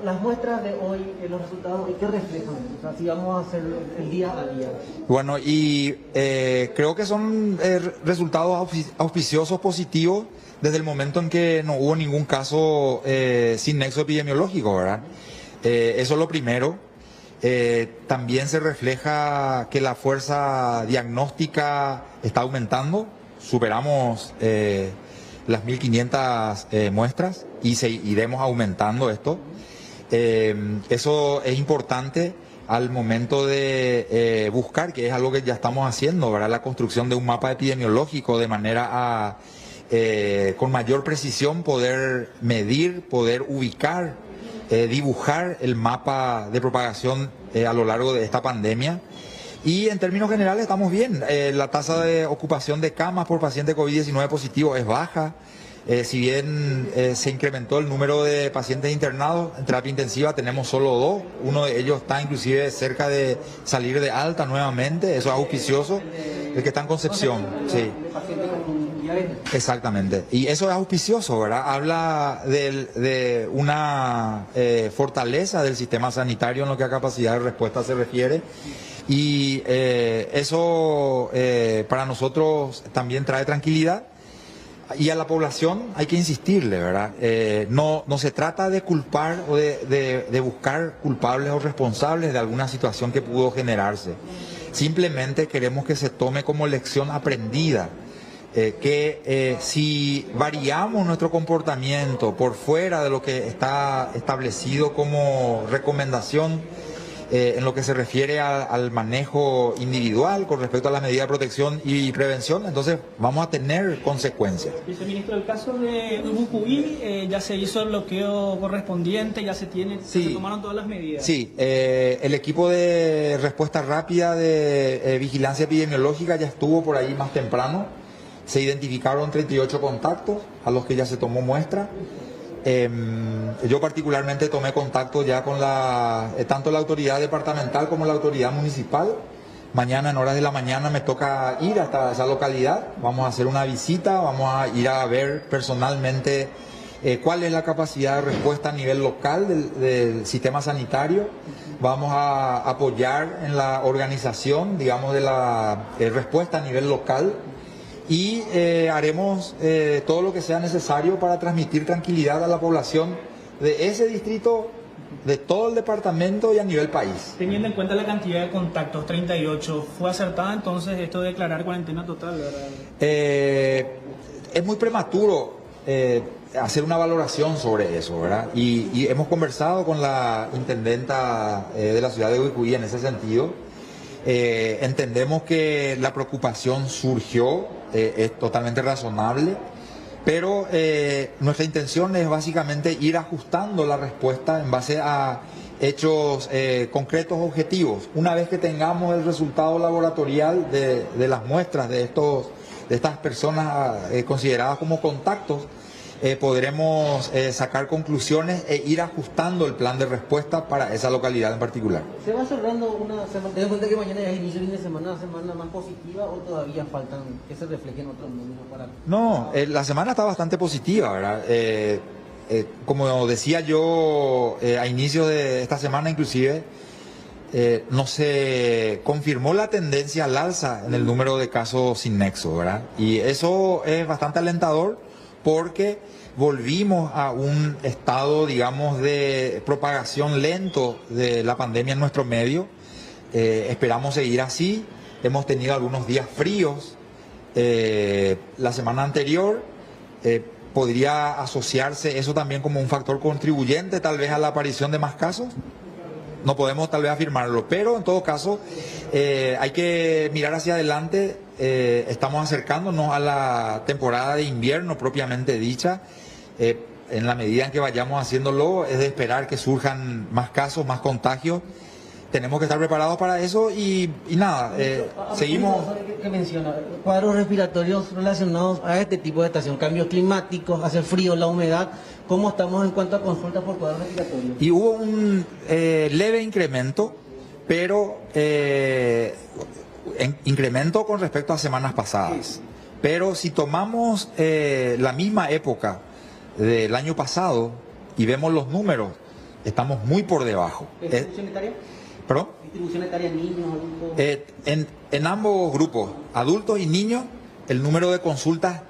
Las muestras de hoy, los resultados, ¿qué reflejan? O sea, si vamos a hacer el día a día. Bueno, y creo que son resultados auspiciosos positivos desde el momento en que no hubo ningún caso sin nexo epidemiológico, ¿verdad? Eso es lo primero. También se refleja que la fuerza diagnóstica está aumentando. Superamos las 1.500 muestras y iremos aumentando esto. Eso es importante al momento de buscar, que es algo que ya estamos haciendo, ¿verdad? La construcción de un mapa epidemiológico de manera a, con mayor precisión, poder medir, poder ubicar, dibujar el mapa de propagación a lo largo de esta pandemia. Y en términos generales estamos bien. La tasa de ocupación de camas por paciente COVID-19 positivo es baja. Si bien se incrementó el número de pacientes internados en terapia intensiva, tenemos solo 2. Uno de ellos está inclusive cerca de salir de alta nuevamente. Eso es auspicioso. El que está en Concepción, sí. Exactamente. Y eso es auspicioso, ¿verdad? Habla de una fortaleza del sistema sanitario en lo que a capacidad de respuesta se refiere. Y eso para nosotros también trae tranquilidad. Y a la población hay que insistirle, ¿verdad? No se trata de culpar o de buscar culpables o responsables de alguna situación que pudo generarse. Simplemente queremos que se tome como lección aprendida que si variamos nuestro comportamiento por fuera de lo que está establecido como recomendación, en lo que se refiere al manejo individual con respecto a las medidas de protección y prevención, entonces vamos a tener consecuencias. Viceministro, el caso de Ubucuy, ya se hizo el bloqueo correspondiente, ya se tomaron todas las medidas. Sí, el equipo de respuesta rápida de vigilancia epidemiológica ya estuvo por ahí más temprano. Se identificaron 38 contactos a los que ya se tomó muestra. Yo particularmente tomé contacto ya con tanto la autoridad departamental como la autoridad municipal. Mañana en horas de la mañana me toca ir hasta esa localidad. Vamos a hacer una visita, vamos a ir a ver personalmente cuál es la capacidad de respuesta a nivel local del sistema sanitario. Vamos a apoyar en la organización, digamos, de la respuesta a nivel local. Y haremos todo lo que sea necesario para transmitir tranquilidad a la población de ese distrito, de todo el departamento y a nivel país. Teniendo en cuenta la cantidad de contactos, 38, ¿fue acertada entonces esto de declarar cuarentena total, verdad? Es muy prematuro hacer una valoración sobre eso, ¿verdad? Y hemos conversado con la intendenta de la ciudad de Ubucuy en ese sentido. Entendemos que la preocupación surgió, es totalmente razonable, pero nuestra intención es básicamente ir ajustando la respuesta en base a hechos concretos, objetivos. Una vez que tengamos el resultado laboratorial de las muestras de estas personas consideradas como contactos, podremos sacar conclusiones e ir ajustando el plan de respuesta para esa localidad en particular. ¿Se va cerrando una semana? ¿Ten en cuenta que mañana ya es inicio de una semana más positiva o todavía faltan que se reflejen otros números para...? No, la semana está bastante positiva, ¿verdad? Como decía yo a inicio de esta semana inclusive, no se confirmó la tendencia al alza en el número de casos sin nexo, ¿verdad? Y eso es bastante alentador porque volvimos a un estado, digamos, de propagación lento de la pandemia en nuestro medio. Esperamos seguir así. Hemos tenido algunos días fríos. La semana anterior podría asociarse eso también como un factor contribuyente tal vez a la aparición de más casos. No podemos tal vez afirmarlo, pero en todo caso hay que mirar hacia adelante. Estamos acercándonos a la temporada de invierno propiamente dicha. En la medida en que vayamos haciéndolo es de esperar que surjan más casos, más contagios. Tenemos que estar preparados para eso y nada, seguimos... ¿Qué menciona? Cuadros respiratorios relacionados a este tipo de estación, cambios climáticos, hace frío, la humedad. ¿Cómo estamos en cuanto a consultas por cuadros respiratorios? Y hubo un leve incremento, pero incremento con respecto a semanas pasadas. Pero si tomamos la misma época del año pasado y vemos los números, estamos muy por debajo. ¿Distribución etaria? ¿Perdón? ¿Distribución etaria, niños, adultos? En ambos grupos, adultos y niños, el número de consultas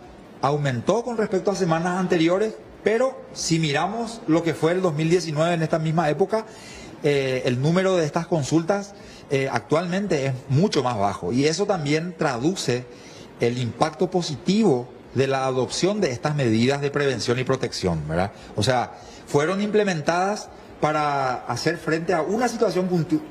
aumentó con respecto a semanas anteriores, pero si miramos lo que fue el 2019 en esta misma época, el número de estas consultas actualmente es mucho más bajo y eso también traduce el impacto positivo de la adopción de estas medidas de prevención y protección, ¿verdad? O sea, fueron implementadas para hacer frente a una situación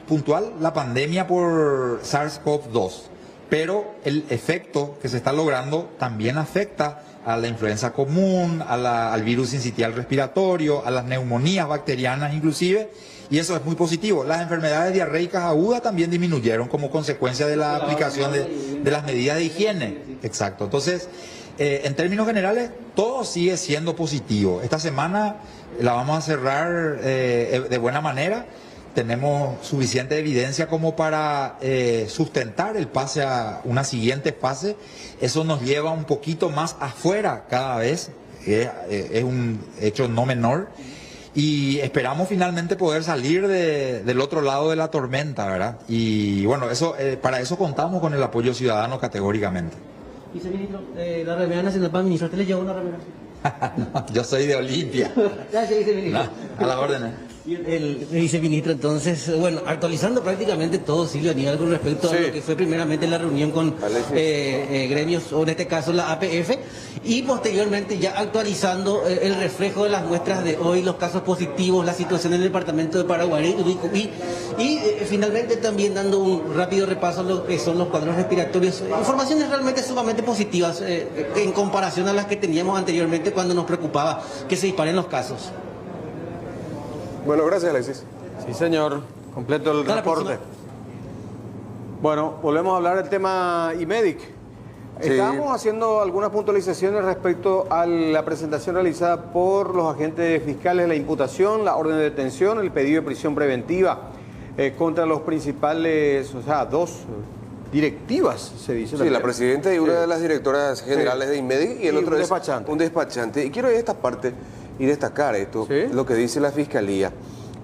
puntual, la pandemia por SARS-CoV-2. Pero el efecto que se está logrando también afecta a la influenza común, al virus sincitial respiratorio, a las neumonías bacterianas inclusive, y eso es muy positivo. Las enfermedades diarreicas agudas también disminuyeron como consecuencia de la aplicación de las medidas de higiene. Exacto. Entonces, en términos generales, todo sigue siendo positivo. Esta semana la vamos a cerrar de buena manera. Tenemos suficiente evidencia como para sustentar el pase a una siguiente fase. Eso nos lleva un poquito más afuera cada vez, es un hecho no menor. Y esperamos finalmente poder salir del otro lado de la tormenta, ¿verdad? Y bueno, para eso contamos con el apoyo ciudadano categóricamente. Viceministro, la remera nacional para el ministro, ¿usted le llevó una remera? No, yo soy de Olimpia. Gracias, viceministro. No, a la orden. El viceministro, entonces, bueno, actualizando prácticamente todo, Silvio Aníbal, con respecto a lo que fue primeramente la reunión con gremios, o en este caso la APF, y posteriormente ya actualizando el reflejo de las muestras de hoy, los casos positivos, la situación en el departamento de Paraguay y finalmente también dando un rápido repaso a lo que son los cuadros respiratorios. Informaciones realmente sumamente positivas en comparación a las que teníamos anteriormente cuando nos preocupaba que se disparen los casos. Bueno, gracias, Alexis. Sí, señor. Completo el reporte. Bueno, volvemos a hablar del tema IMEDIC. Sí. Estábamos haciendo algunas puntualizaciones respecto a la presentación realizada por los agentes fiscales, la imputación, la orden de detención, el pedido de prisión preventiva contra los principales, o sea, dos directivas, se dice. Sí, la presidenta y una de las directoras generales de IMEDIC y el otro es un despachante. Y quiero ir a esta parte y destacar esto, lo que dice la Fiscalía.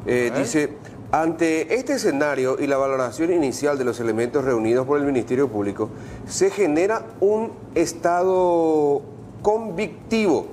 Dice, ante este escenario y la valoración inicial de los elementos reunidos por el Ministerio Público, se genera un estado convictivo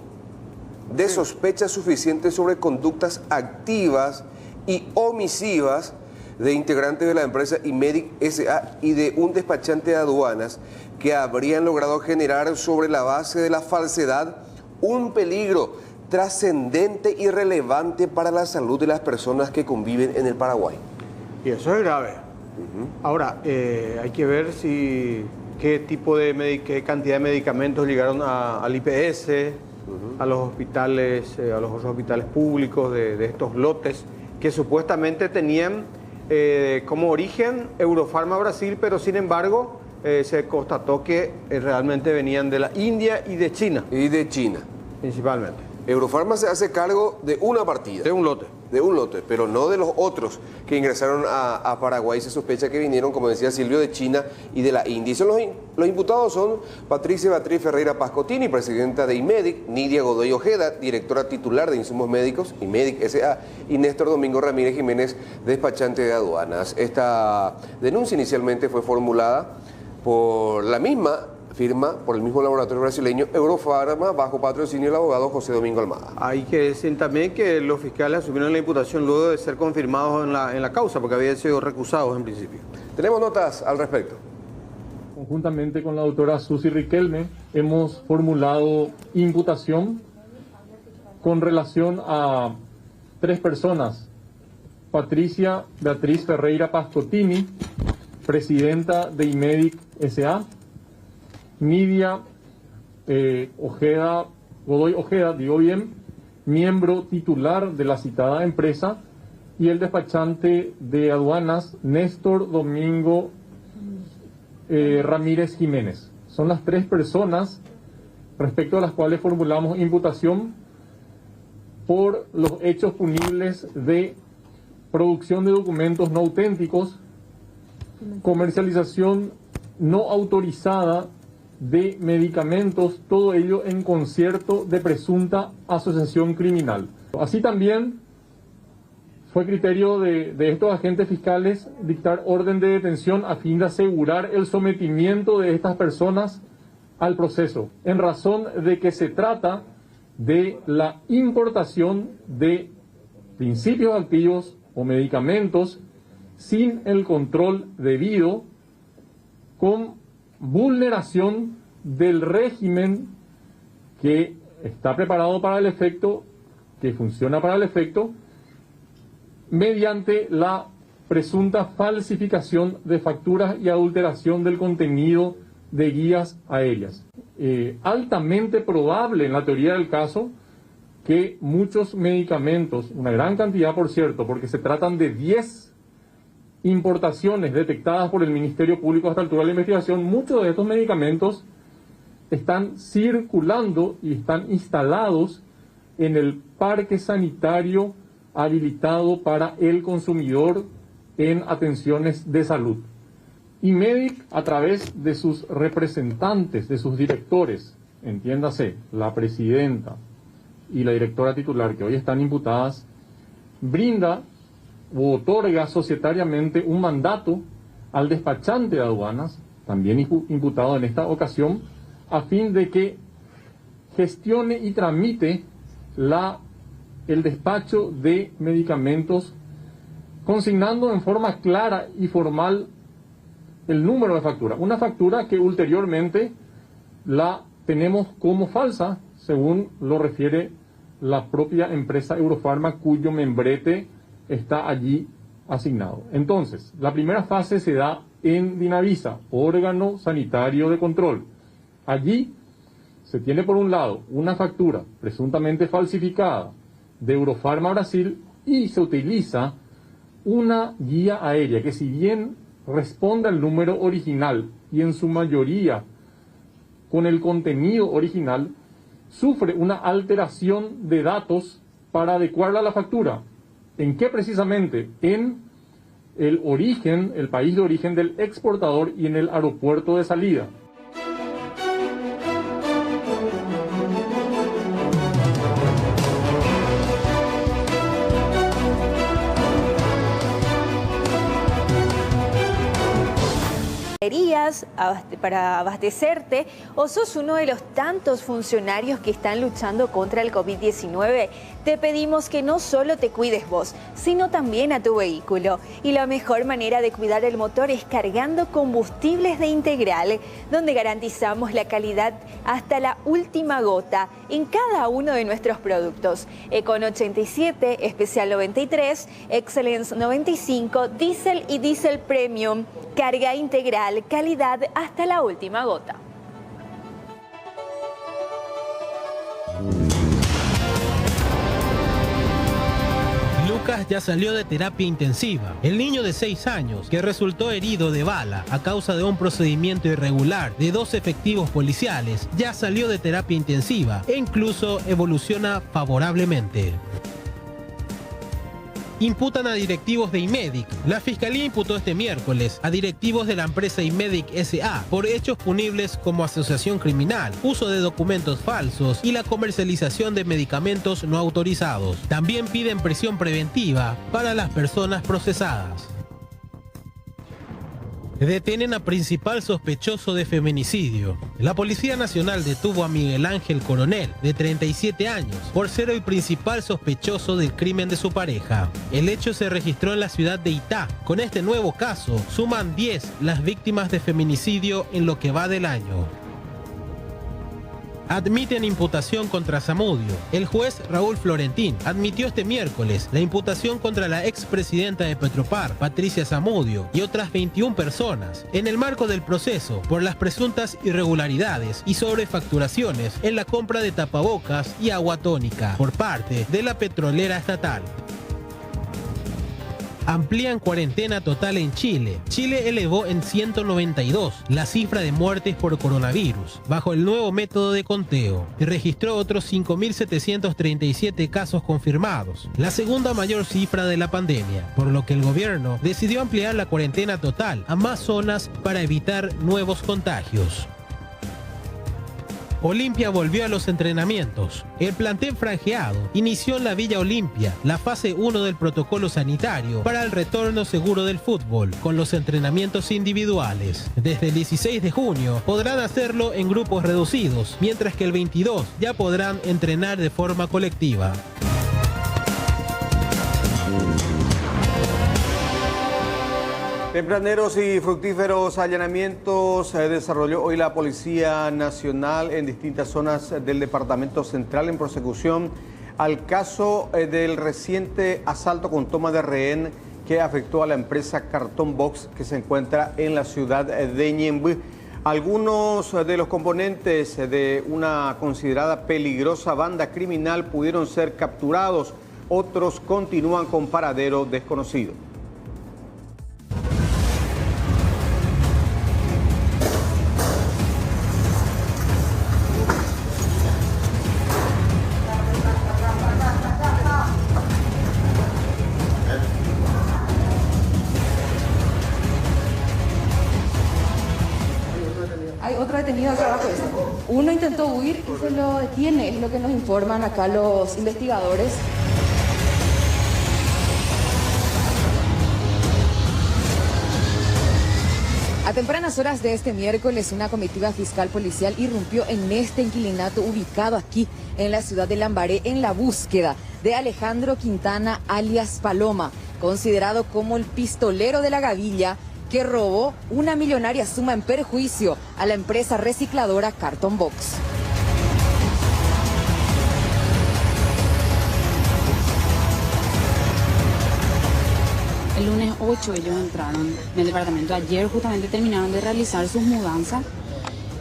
de sospecha suficiente sobre conductas activas y omisivas de integrantes de la empresa IMEDIC S.A. y de un despachante de aduanas que habrían logrado generar sobre la base de la falsedad un peligro trascendente y relevante para la salud de las personas que conviven en el Paraguay. Y eso es grave. Ahora, hay que ver qué tipo de qué cantidad de medicamentos llegaron al IPS, a los hospitales, a los otros hospitales públicos de estos lotes que supuestamente tenían como origen Eurofarma Brasil, pero sin embargo se constató que realmente venían de la India y de China. Y de China. Principalmente. Eurofarma se hace cargo de una partida. De un lote. De un lote, pero no de los otros que ingresaron a Paraguay. Se sospecha que vinieron, como decía Silvio, de China y de la India. Los imputados son Patricia Beatriz Ferreira Pascotini, presidenta de IMEDIC, Nidia Godoy Ojeda, directora titular de Insumos Médicos, IMEDIC S.A., y Néstor Domingo Ramírez Jiménez, despachante de aduanas. Esta denuncia inicialmente fue formulada por la misma firma, por el mismo laboratorio brasileño Eurofarma, bajo patrocinio del abogado José Domingo Almada. Hay que decir también que los fiscales asumieron la imputación luego de ser confirmados en la causa, porque habían sido recusados en principio. Tenemos notas al respecto. Conjuntamente con la doctora Susi Riquelme, hemos formulado imputación con relación a 3 personas. Patricia Beatriz Ferreira Pascotini, presidenta de IMEDIC S.A., Nidia Godoy Ojeda, digo bien, miembro titular de la citada empresa, y el despachante de aduanas, Néstor Domingo Ramírez Jiménez. Son las 3 personas respecto a las cuales formulamos imputación por los hechos punibles de producción de documentos no auténticos, comercialización no autorizada de medicamentos, todo ello en concierto de presunta asociación criminal. Así también fue criterio de estos agentes fiscales dictar orden de detención a fin de asegurar el sometimiento de estas personas al proceso, en razón de que se trata de la importación de principios activos o medicamentos sin el control debido, con vulneración del régimen que está preparado para el efecto, que funciona para el efecto, mediante la presunta falsificación de facturas y adulteración del contenido de guías aéreas. Altamente probable en la teoría del caso que muchos medicamentos, una gran cantidad por cierto, porque se tratan de 10 importaciones detectadas por el Ministerio Público hasta la altura de la investigación, muchos de estos medicamentos están circulando y están instalados en el parque sanitario habilitado para el consumidor en atenciones de salud. IMEDIC, a través de sus representantes, de sus directores, entiéndase, la presidenta y la directora titular, que hoy están imputadas, brinda o otorga societariamente un mandato al despachante de aduanas, también imputado en esta ocasión, a fin de que gestione y tramite el despacho de medicamentos, consignando en forma clara y formal el número de factura. Una factura que ulteriormente la tenemos como falsa, según lo refiere la propia empresa Eurofarma, cuyo membrete está allí asignado. Entonces, la primera fase se da en Dinavisa, órgano sanitario de control. Allí se tiene por un lado una factura presuntamente falsificada de Eurofarma Brasil y se utiliza una guía aérea que, si bien responde al número original y en su mayoría con el contenido original, sufre una alteración de datos para adecuarla a la factura. ¿En qué precisamente? En el origen, el país de origen del exportador y en el aeropuerto de salida. Para abastecerte, o sos uno de los tantos funcionarios que están luchando contra el COVID-19, te pedimos que no solo te cuides vos, sino también a tu vehículo. Y la mejor manera de cuidar el motor es cargando combustibles de Integral, donde garantizamos la calidad hasta la última gota en cada uno de nuestros productos. Econ 87, Especial 93, Excellence 95, Diesel y Diesel Premium. Carga Integral, calidad hasta la última gota. Lucas ya salió de terapia intensiva. El niño de 6 años, que resultó herido de bala a causa de un procedimiento irregular de 2 efectivos policiales, ya salió de terapia intensiva e incluso evoluciona favorablemente. Imputan a directivos de IMEDIC. La Fiscalía imputó este miércoles a directivos de la empresa IMEDIC S.A. por hechos punibles como asociación criminal, uso de documentos falsos y la comercialización de medicamentos no autorizados. También piden prisión preventiva para las personas procesadas. Detienen a principal sospechoso de feminicidio. La Policía Nacional detuvo a Miguel Ángel Coronel, de 37 años, por ser el principal sospechoso del crimen de su pareja. El hecho se registró en la ciudad de Itá. Con este nuevo caso, suman 10 las víctimas de feminicidio en lo que va del año. Admiten imputación contra Zamudio. El juez Raúl Florentín admitió este miércoles la imputación contra la expresidenta de Petropar, Patricia Zamudio, y otras 21 personas, en el marco del proceso por las presuntas irregularidades y sobrefacturaciones en la compra de tapabocas y agua tónica por parte de la petrolera estatal. Amplían cuarentena total en Chile. Chile elevó en 192 la cifra de muertes por coronavirus bajo el nuevo método de conteo y registró otros 5.737 casos confirmados, la segunda mayor cifra de la pandemia, por lo que el gobierno decidió ampliar la cuarentena total a más zonas para evitar nuevos contagios. Olimpia volvió a los entrenamientos. El plantel franjeado inició en la Villa Olimpia la fase 1 del protocolo sanitario para el retorno seguro del fútbol, con los entrenamientos individuales. Desde el 16 de junio podrán hacerlo en grupos reducidos, mientras que el 22 ya podrán entrenar de forma colectiva. Tempraneros y fructíferos allanamientos desarrolló hoy la Policía Nacional en distintas zonas del Departamento Central en prosecución al caso del reciente asalto con toma de rehén que afectó a la empresa Carton Box que se encuentra en la ciudad de Ñemby. Algunos de los componentes de una considerada peligrosa banda criminal pudieron ser capturados, otros continúan con paradero desconocido. Hay otro detenido acá abajo. Uno intentó huir y se lo detiene, es lo que nos informan acá los investigadores. A tempranas horas de este miércoles, una comitiva fiscal policial irrumpió en este inquilinato ubicado aquí en la ciudad de Lambaré en la búsqueda de Alejandro Quintana, alias Paloma, considerado como el pistolero de la Gavilla, que robó una millonaria suma en perjuicio a la empresa recicladora Carton Box. El lunes 8 ellos entraron en el departamento. Ayer justamente terminaron de realizar sus mudanzas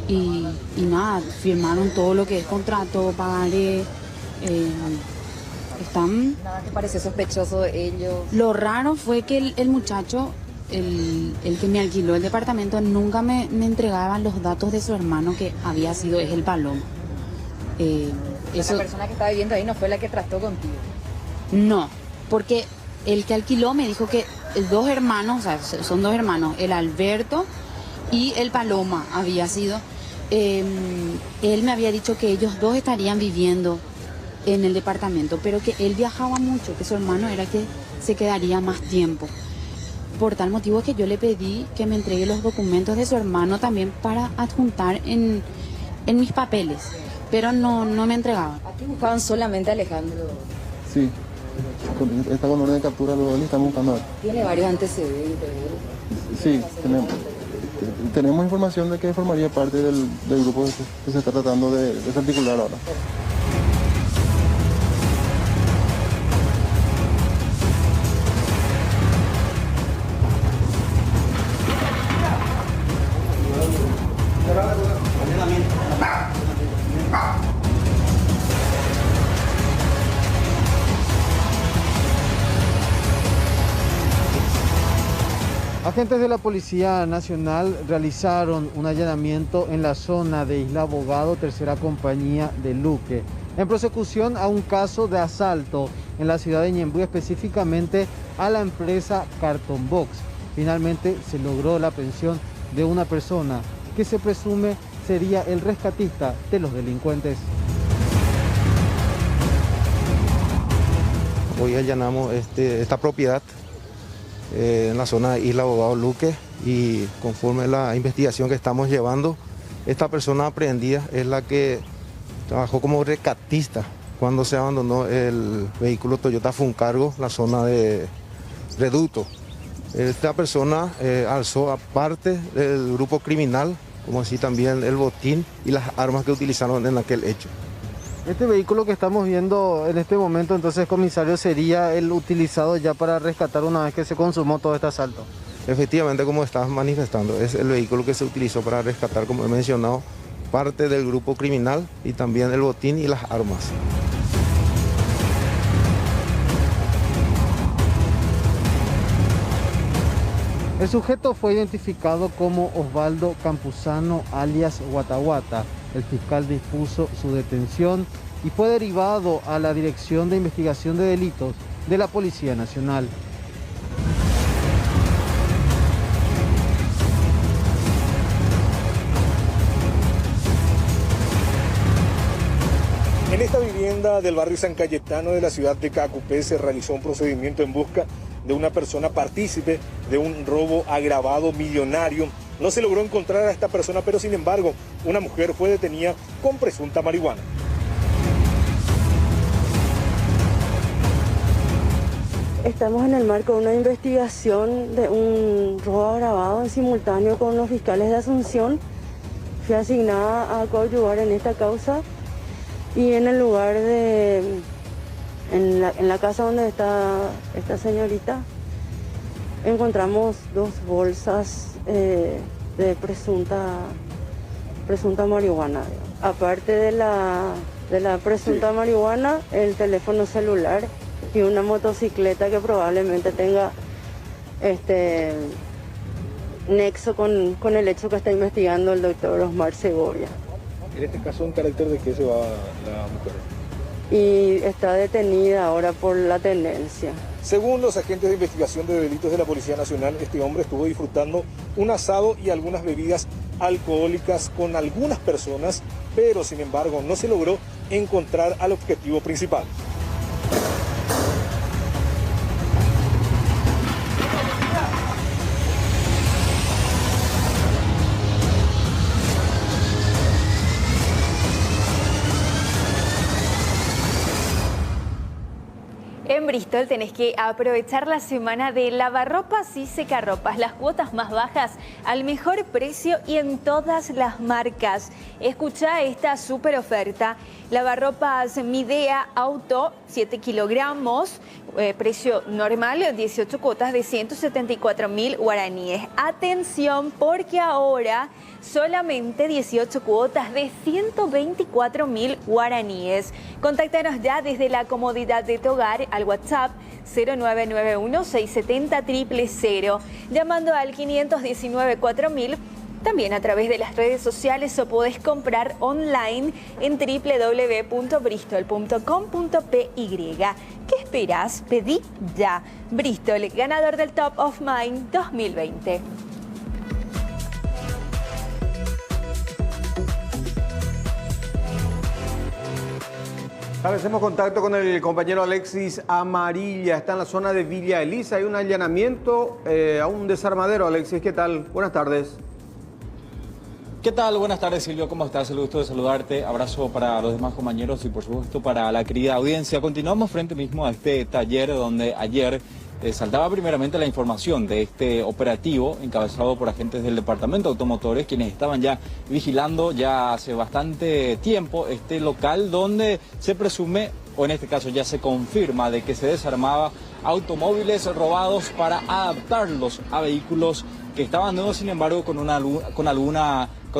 y nada, firmaron todo lo que es contrato, pagaré. Están... ¿Nada te parece sospechoso de ellos? Lo raro fue que el muchacho, el que me alquiló el departamento, nunca me entregaba los datos de su hermano que había sido el Paloma. La persona que estaba viviendo ahí no fue la que trató contigo. No, porque el que alquiló me dijo que dos hermanos, o sea, son dos hermanos, el Alberto y el Paloma había sido. Él me había dicho que ellos dos estarían viviendo en el departamento, pero que él viajaba mucho, que su hermano era que se quedaría más tiempo. Por tal motivo que yo le pedí que me entregue los documentos de su hermano también para adjuntar en mis papeles, pero no me entregaban. ¿Aquí buscaban solamente a Alejandro? Sí, está con orden de captura, lo estamos buscando. ¿Tiene varios antecedentes? Sí, tenemos información de que formaría parte del grupo que se está tratando de desarticular ahora. Agentes de la Policía Nacional realizaron un allanamiento en la zona de Isla Abogado, tercera compañía de Luque, en prosecución a un caso de asalto en la ciudad de Ñemby, específicamente a la empresa Carton Box. Finalmente se logró la aprehensión de una persona que se presume sería el rescatista de los delincuentes. Hoy allanamos esta propiedad en la zona de Isla Abogado Luque y conforme la investigación que estamos llevando, esta persona aprehendida es la que trabajó como rescatista cuando se abandonó el vehículo Toyota Funcargo, la zona de Reduto. Esta persona alzó aparte del grupo criminal, como así también el botín y las armas que utilizaron en aquel hecho. Este vehículo que estamos viendo en este momento, entonces, comisario, sería el utilizado ya para rescatar una vez que se consumó todo este asalto. Efectivamente, como estás manifestando, es el vehículo que se utilizó para rescatar, como he mencionado, parte del grupo criminal y también el botín y las armas. El sujeto fue identificado como Osvaldo Campuzano, alias Guataguata. El fiscal dispuso su detención y fue derivado a la Dirección de Investigación de Delitos de la Policía Nacional. En esta vivienda del barrio San Cayetano de la ciudad de Cacupé se realizó un procedimiento en busca de una persona partícipe de un robo agravado millonario. No se logró encontrar a esta persona, pero sin embargo, una mujer fue detenida con presunta marihuana. Estamos en el marco de una investigación de un robo agravado en simultáneo con los fiscales de Asunción. Fui asignada a coadyuvar en esta causa y en el lugar en la casa donde está esta señorita, encontramos 2 bolsas de presunta marihuana. Aparte de la presunta marihuana, el teléfono celular y una motocicleta que probablemente tenga nexo con el hecho que está investigando el doctor Osmar Segovia. En este caso, ¿en carácter de qué se va la mujer? Y está detenida ahora por la tenencia. Según los agentes de investigación de delitos de la Policía Nacional, este hombre estuvo disfrutando un asado y algunas bebidas alcohólicas con algunas personas, pero sin embargo no se logró encontrar al objetivo principal. En Bristol tenés que aprovechar la semana de lavarropas y secarropas, las cuotas más bajas al mejor precio y en todas las marcas. Escucha esta super oferta: lavarropas Midea Auto 7 kilogramos, precio normal 18 cuotas de 174.000 guaraníes. Atención, porque ahora solamente 18 cuotas de 124.000 guaraníes. Contáctanos ya desde la comodidad de tu hogar al WhatsApp 0991-670-000, llamando al 519-4000, también a través de las redes sociales, o podés comprar online en www.bristol.com.py. ¿Qué esperás? Pedí ya. Bristol, ganador del Top of Mind 2020. Establecemos contacto con el compañero Alexis Amarilla. Está en la zona de Villa Elisa. Hay un allanamiento a un desarmadero. Alexis, ¿qué tal? Buenas tardes. ¿Qué tal? Buenas tardes, Silvio. ¿Cómo estás? El gusto de saludarte. Abrazo para los demás compañeros y, por supuesto, para la querida audiencia. Continuamos frente mismo a este taller donde ayer saltaba primeramente la información de este operativo encabezado por agentes del Departamento de Automotores, quienes estaban ya vigilando ya hace bastante tiempo este local donde se presume, o en este caso ya se confirma, de que se desarmaba automóviles robados para adaptarlos a vehículos que estaban nuevos, sin embargo con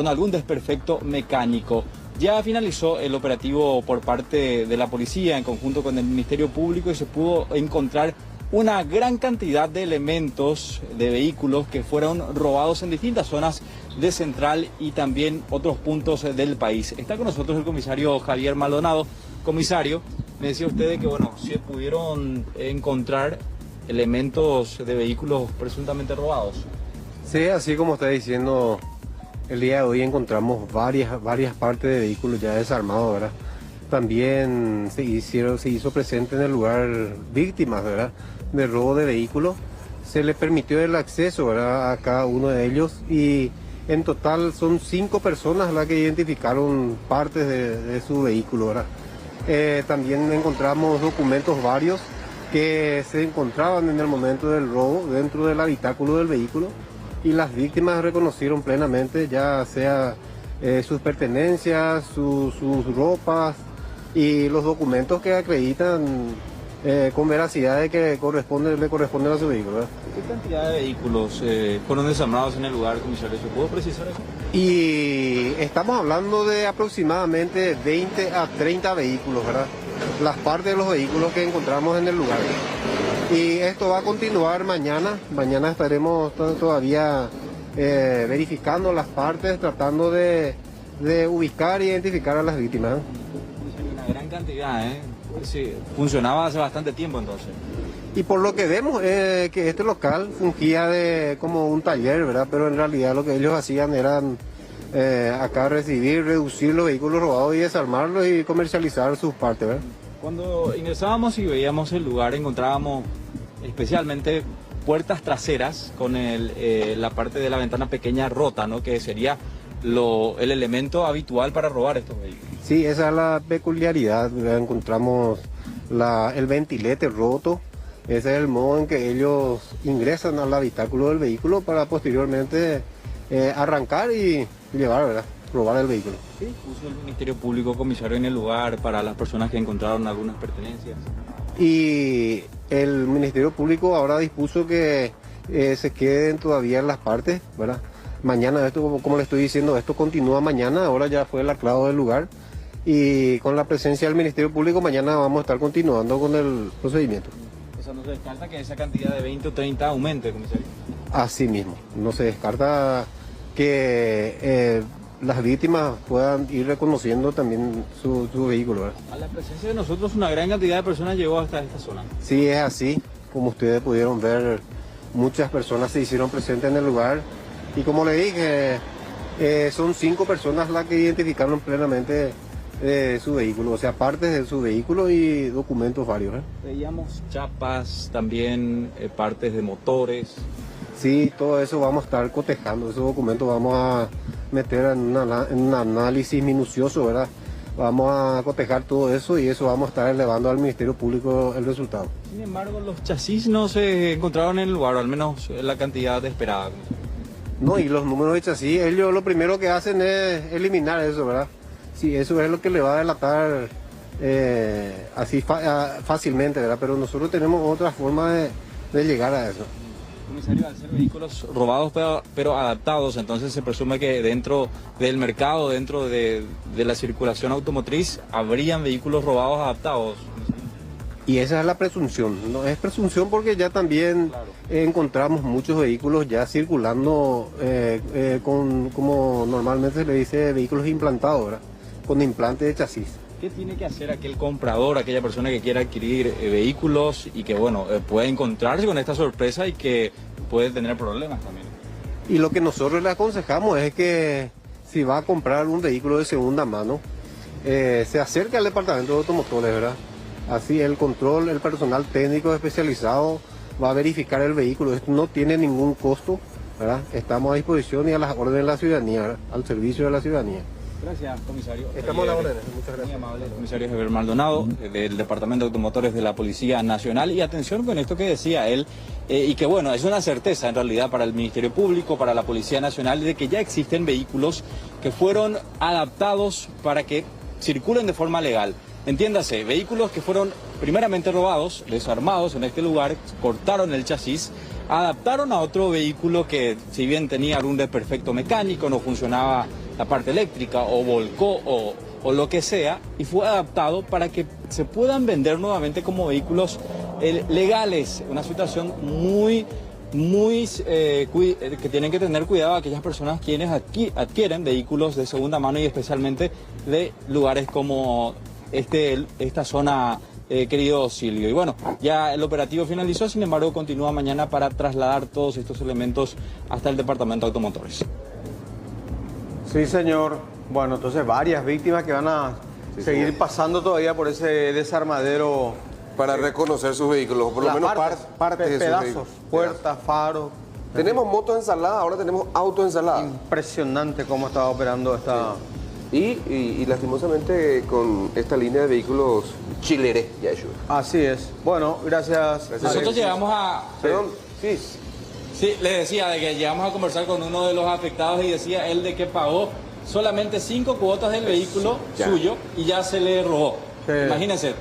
algún desperfecto mecánico. Ya finalizó el operativo por parte de la policía en conjunto con el Ministerio Público y se pudo encontrar una gran cantidad de elementos de vehículos que fueron robados en distintas zonas de Central y también otros puntos del país. Está con nosotros el comisario Javier Maldonado. Comisario, me decía usted de que, bueno, si pudieron encontrar elementos de vehículos presuntamente robados. Sí, así como está diciendo, el día de hoy encontramos varias partes de vehículos ya desarmados, ¿verdad? También se hizo presente en el lugar víctimas, ¿verdad?, de robo de vehículos. Se le permitió el acceso, ¿verdad?, a cada uno de ellos, y en total son 5 personas las que identificaron partes de su vehículo, ¿verdad? También encontramos documentos varios que se encontraban en el momento del robo dentro del habitáculo del vehículo, y las víctimas reconocieron plenamente, ya sea sus pertenencias, sus ropas y los documentos que acreditan con veracidad de que le corresponden a su vehículo, ¿verdad? ¿Qué cantidad de vehículos fueron desarmados en el lugar, comisario? ¿Se pudo precisar eso? Y estamos hablando de aproximadamente 20 a 30 vehículos, ¿verdad? Las partes de los vehículos que encontramos en el lugar. Y esto va a continuar mañana. Mañana estaremos todavía verificando las partes, tratando de ubicar e identificar a las víctimas. Una gran cantidad, ¿eh? Sí, funcionaba hace bastante tiempo entonces. Y por lo que vemos que este local fungía como un taller, ¿verdad? Pero en realidad lo que ellos hacían eran acá reducir los vehículos robados y desarmarlos y comercializar sus partes, ¿verdad? Cuando ingresábamos y veíamos el lugar, encontrábamos especialmente puertas traseras con la parte de la ventana pequeña rota, ¿no?, que sería el elemento habitual para robar estos vehículos. Sí, esa es la peculiaridad, ¿verdad? Encontramos el ventilete roto, Ese es el modo en que ellos ingresan al habitáculo del vehículo para posteriormente arrancar y llevar, ¿verdad? Robar el vehículo. ¿Qué dispuso el Ministerio Público, comisario, en el lugar para las personas que encontraron algunas pertenencias? Y el Ministerio Público ahora dispuso que se queden todavía en las partes, ¿verdad? Mañana, esto, como le estoy diciendo, esto continúa mañana, ahora ya fue el aclaro del lugar. Y con la presencia del Ministerio Público mañana vamos a estar continuando con el procedimiento. O sea, no se descarta que esa cantidad de 20 o 30 aumente, comisario. Así mismo, no se descarta que las víctimas puedan ir reconociendo también su vehículo, ¿verdad? A la presencia de nosotros una gran cantidad de personas llegó hasta esta zona. Sí, es así, como ustedes pudieron ver, muchas personas se hicieron presentes en el lugar y como le dije, son 5 personas las que identificaron plenamente su vehículo, o sea, partes de su vehículo y documentos varios. Veíamos chapas, también partes de motores. Sí, todo eso vamos a estar cotejando, esos documentos vamos a meter en un análisis minucioso, ¿verdad? Vamos a cotejar todo eso y eso vamos a estar elevando al Ministerio Público el resultado. Sin embargo, los chasis no se encontraron en el lugar, o al menos la cantidad esperada. No, y los números de chasis, ellos lo primero que hacen es eliminar eso, ¿verdad? Sí, eso es lo que le va a delatar así fácilmente, ¿verdad? Pero nosotros tenemos otra forma de llegar a eso. Comisario, al ser vehículos robados pero adaptados, entonces se presume que dentro del mercado, dentro de la circulación automotriz, habrían vehículos robados adaptados. Y esa es la presunción, no es presunción porque ya también encontramos muchos vehículos ya circulando con, como normalmente se le dice, vehículos implantados, ¿verdad? Con implante de chasis. ¿Qué tiene que hacer aquel comprador, aquella persona que quiera adquirir vehículos y que, bueno, puede encontrarse con esta sorpresa y que puede tener problemas también? Y lo que nosotros le aconsejamos es que si va a comprar un vehículo de segunda mano, se acerque al departamento de automotores, ¿verdad? Así el control, el personal técnico especializado va a verificar el vehículo. Esto no tiene ningún costo, ¿verdad? Estamos a disposición y a las órdenes de la ciudadanía, ¿verdad? Al servicio de la ciudadanía. Gracias, comisario. Estamos a la orden. Muchas gracias. Muy amable, comisario Javier Maldonado, del Departamento de Automotores de la Policía Nacional. Y atención con esto que decía él, y que bueno, es una certeza en realidad para el Ministerio Público, para la Policía Nacional, de que ya existen vehículos que fueron adaptados para que circulen de forma legal. Entiéndase, vehículos que fueron primeramente robados, desarmados en este lugar, cortaron el chasis, adaptaron a otro vehículo que, si bien tenía algún desperfecto mecánico, no funcionaba la parte eléctrica o volcó o lo que sea, y fue adaptado para que se puedan vender nuevamente como vehículos legales. Una situación que tienen que tener cuidado aquellas personas quienes adquieren vehículos de segunda mano y especialmente de lugares como esta zona, querido Silvio. Y bueno, ya el operativo finalizó, sin embargo continúa mañana para trasladar todos estos elementos hasta el Departamento de Automotores. Sí, señor. Bueno, entonces varias víctimas que van a seguir pasando todavía por ese desarmadero. Para reconocer sus vehículos, por lo menos partes de sus vehículos. Puertas, faros. Tenemos motos ensaladas, ahora tenemos autos ensaladas. Impresionante cómo estaba operando esta... Sí. Y lastimosamente con esta línea de vehículos chileré, ya ayuda. Así es. Bueno, gracias. Nosotros llegamos a... Perdón, sí. Sí, le decía de que llegamos a conversar con uno de los afectados y decía él de que pagó solamente 5 cuotas del vehículo suyo y ya se le robó. Imagínense,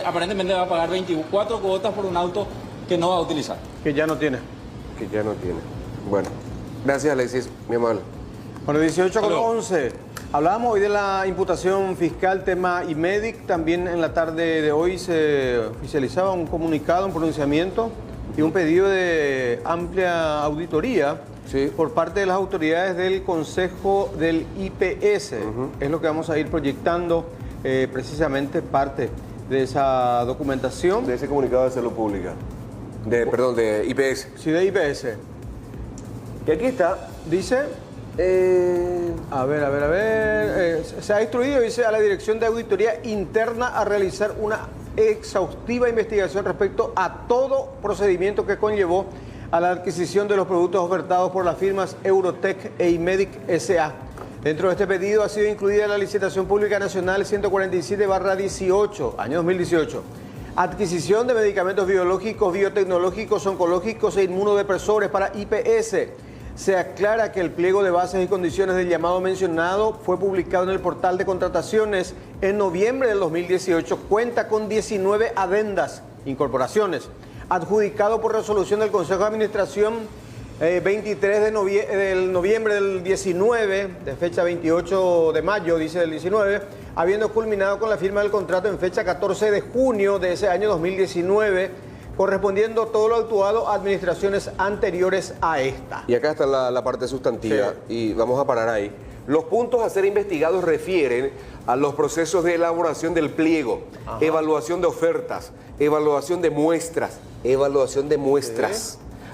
aparentemente va a pagar 24 cuotas por un auto que no va a utilizar. Que ya no tiene. Bueno, gracias Alexis, mi amable. Bueno, 18:11. Hablábamos hoy de la imputación fiscal, tema IMEDIC. También en la tarde de hoy se oficializaba un comunicado, un pronunciamiento y un pedido de amplia auditoría por parte de las autoridades del Consejo del IPS. Es lo que vamos a ir proyectando precisamente parte de esa documentación. De ese comunicado de salud pública. Perdón, de IPS. Sí, de IPS. Y aquí está. Dice... A ver. Se ha instruido, dice, a la Dirección de Auditoría Interna a realizar una exhaustiva investigación respecto a todo procedimiento que conllevó a la adquisición de los productos ofertados por las firmas Eurotech e IMEDIC S.A. Dentro de este pedido ha sido incluida la licitación pública nacional 147/18, año 2018, Adquisición de medicamentos biológicos, biotecnológicos, oncológicos e inmunodepresores para IPS. Se aclara que el pliego de bases y condiciones del llamado mencionado fue publicado en el portal de contrataciones en noviembre del 2018. Cuenta con 19 adendas, incorporaciones, adjudicado por resolución del Consejo de Administración 23 de noviembre del 19, de fecha 28 de mayo, dice del 19, habiendo culminado con la firma del contrato en fecha 14 de junio de ese año 2019, correspondiendo todo lo actuado a administraciones anteriores a esta. Y acá está la parte sustantiva, y vamos a parar ahí. Los puntos a ser investigados refieren a los procesos de elaboración del pliego, evaluación de ofertas, evaluación de muestras,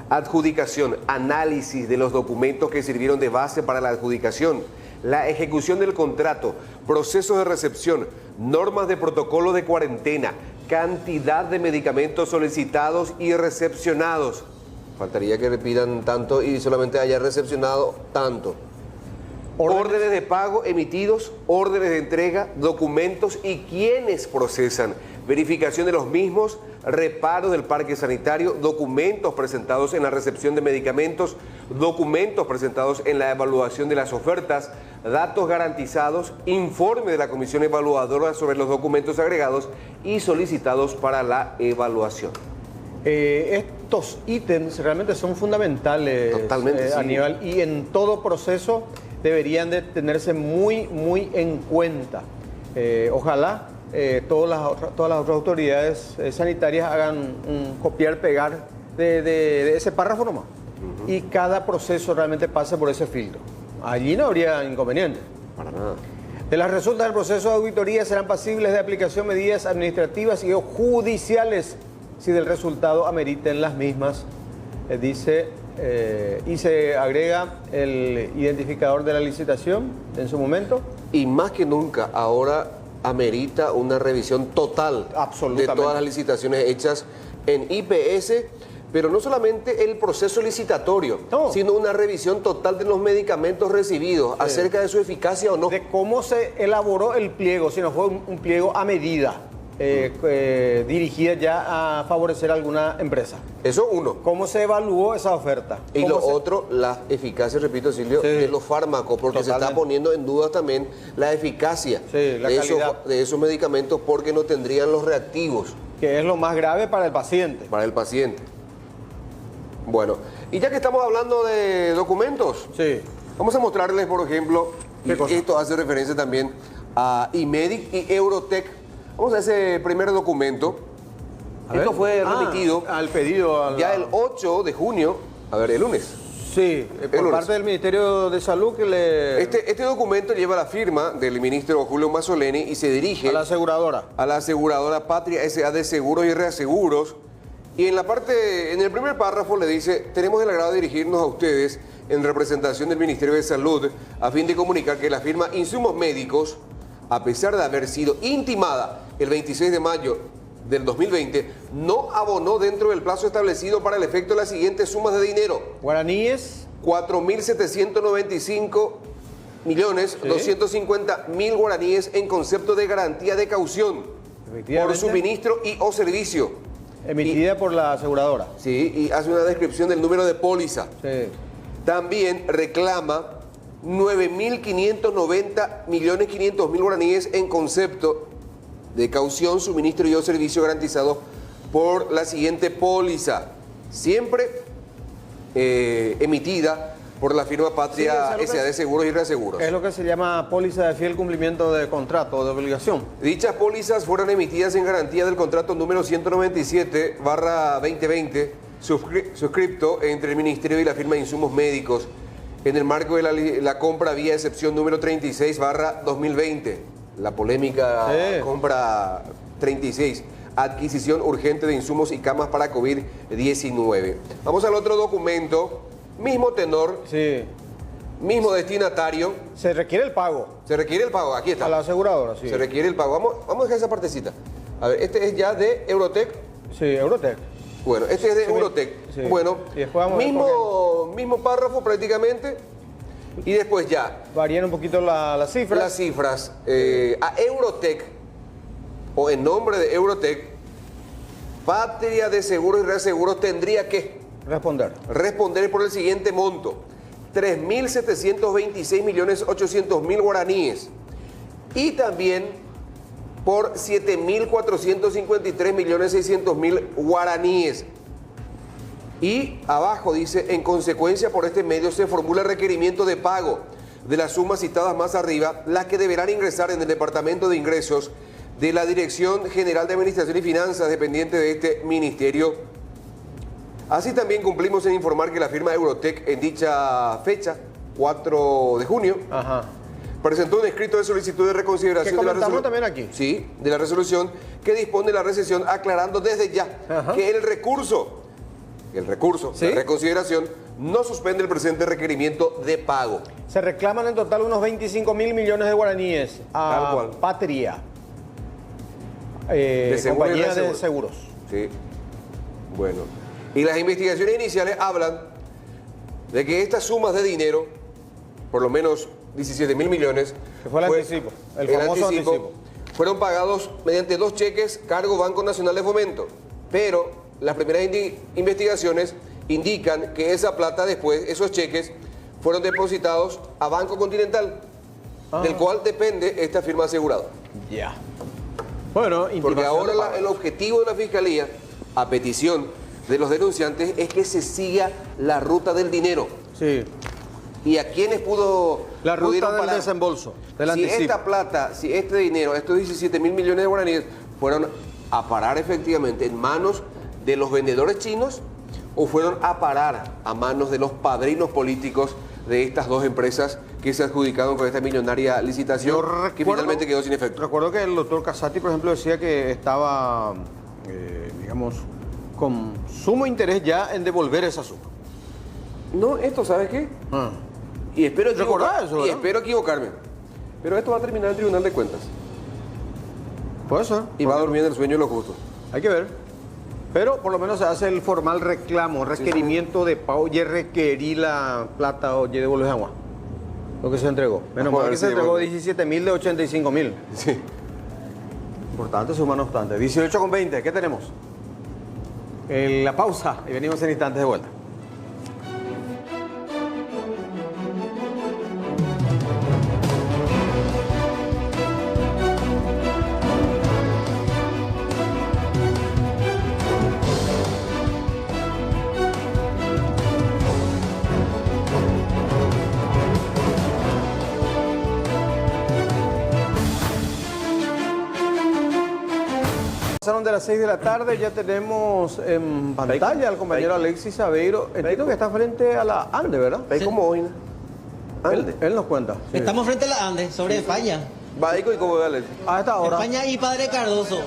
adjudicación, análisis de los documentos que sirvieron de base para la adjudicación, la ejecución del contrato, procesos de recepción, normas de protocolo de cuarentena, cantidad de medicamentos solicitados y recepcionados. Faltaría que le pidan tanto y solamente haya recepcionado tanto. Órdenes de pago emitidos, órdenes de entrega, documentos y quienes procesan, verificación de los mismos, reparo del parque sanitario, documentos presentados en la recepción de medicamentos, documentos presentados en la evaluación de las ofertas, datos garantizados, informe de la comisión evaluadora sobre los documentos agregados y solicitados para la evaluación. Estos ítems realmente son fundamentales, totalmente, Aníbal, y en todo proceso deberían de tenerse muy en cuenta. Ojalá todas las otras autoridades sanitarias hagan un copiar-pegar de ese párrafo nomás. Y cada proceso realmente pase por ese filtro. Allí no habría inconveniente. Para nada. De las resultas del proceso de auditoría serán pasibles de aplicación medidas administrativas y judiciales si del resultado ameriten las mismas, dice, y se agrega el identificador de la licitación en su momento. Y más que nunca, ahora amerita una revisión total de todas las licitaciones hechas en IPS, pero no solamente el proceso licitatorio, sino una revisión total de los medicamentos recibidos, acerca de su eficacia o no. De cómo se elaboró el pliego, si no fue un pliego a medida, dirigida ya a favorecer a alguna empresa. Eso uno. ¿Cómo se evaluó esa oferta? Y lo otro, la eficacia, repito, Silvio, de los fármacos, porque se está poniendo en duda también la eficacia de esos medicamentos, porque no tendrían los reactivos. Que es lo más grave para el paciente. Para el paciente. Bueno, y ya que estamos hablando de documentos, vamos a mostrarles, por ejemplo, esto hace referencia también a IMEDIC y Eurotech. Vamos a ese primer documento. Esto fue remitido al pedido ya el 8 de junio, el lunes. Sí, por parte del Ministerio de Salud que le... Este documento lleva la firma del ministro Julio Mazzoleni y se dirige... a la aseguradora. A la aseguradora Patria S.A. de Seguros y Reaseguros. Y en el primer párrafo le dice: tenemos el agrado de dirigirnos a ustedes en representación del Ministerio de Salud a fin de comunicar que la firma Insumos Médicos, a pesar de haber sido intimada el 26 de mayo del 2020, no abonó dentro del plazo establecido para el efecto de las siguientes sumas de dinero. Guaraníes. 4.795.250.000 guaraníes en concepto de garantía de caución por suministro y o servicio. Emitida por la aseguradora. Sí, y hace una descripción del número de póliza. Sí. También reclama 9.590.500.000 guaraníes en concepto de caución, suministro y o servicio garantizados por la siguiente póliza, siempre emitida por la firma Patria S.A. de Seguros y Reaseguros. Es lo que se llama póliza de fiel cumplimiento de contrato o de obligación. Dichas pólizas fueron emitidas en garantía del contrato número 197/2020, suscripto entre el Ministerio y la firma Insumos Médicos, en el marco de la compra vía excepción número 36/2020, la polémica compra 36, adquisición urgente de insumos y camas para COVID-19. Vamos al otro documento, mismo tenor, mismo destinatario. Se requiere el pago. Se requiere el pago, aquí está. A la aseguradora, sí. Se requiere el pago. Vamos a dejar esa partecita. A ver, este es ya de Eurotech. Sí, Eurotech. Bueno, este es de Eurotech. Sí. Bueno, y después vamos mismo párrafo prácticamente. Y después ya. Varían un poquito las cifras. Las cifras. A Eurotech, o en nombre de Eurotech, Patria de Seguros y Reaseguros tendría que responder por el siguiente monto: 3.726.800.000 guaraníes, y también por 7.453.600.000 guaraníes. Y abajo dice: en consecuencia, por este medio se formula el requerimiento de pago de las sumas citadas más arriba, las que deberán ingresar en el Departamento de Ingresos de la Dirección General de Administración y Finanzas, dependiente de este ministerio. Así también cumplimos en informar que la firma Eurotech en dicha fecha, 4 de junio, presentó un escrito de solicitud de reconsideración de la resolución también aquí. Sí, de la resolución que dispone la recesión, aclarando desde ya que el recurso de reconsideración no suspende el presente requerimiento de pago. Se reclaman en total unos 25.000 millones de guaraníes a Patria, compañía de seguros. Sí, bueno. Y las investigaciones iniciales hablan de que estas sumas de dinero, por lo menos 17.000 millones, que fue el anticipo, el famoso anticipo, fueron pagados mediante 2 cheques cargo Banco Nacional de Fomento. Pero las primeras investigaciones indican que esa plata después, esos cheques, fueron depositados a Banco Continental, del cual depende esta firma aseguradora. Ya. Bueno, porque ahora el objetivo de la Fiscalía, a petición de los denunciantes, es que se siga la ruta del dinero. Sí. ¿Y a quiénes la ruta del desembolso, del anticipo? Esta plata, si este dinero, estos 17.000 millones de guaraníes, fueron a parar efectivamente en manos de los vendedores chinos o fueron a parar a manos de los padrinos políticos de estas dos empresas que se adjudicaron con esta millonaria licitación que finalmente quedó sin efecto. Recuerdo que el doctor Casati, por ejemplo, decía que estaba, digamos, con sumo interés ya en devolver esa suma. No, esto, ¿sabes qué? Y espero equivocarme. Pero esto va a terminar en el Tribunal de Cuentas. Puede ser. Y va a dormir en el sueño de los justos. Hay que ver. Pero por lo menos se hace el formal reclamo, requerimiento de pago, y requerí la plata o devolver agua. Lo que se entregó. Menos mal que se entregó 17.000 de 85.000. Sí. Importante suma, no obstante. 18,20, ¿qué tenemos? La pausa y venimos en instantes de vuelta. Pasaron de las 6 de la tarde, ya tenemos en pantalla al compañero Alexis Aveiro. Entiendo que está frente a la ANDE, ¿verdad? Sí. Como hoy. Él nos cuenta. Sí. Estamos frente a la ANDE, sobre España. Baico y como Alex. A esta hora. España y Padre Cardoso.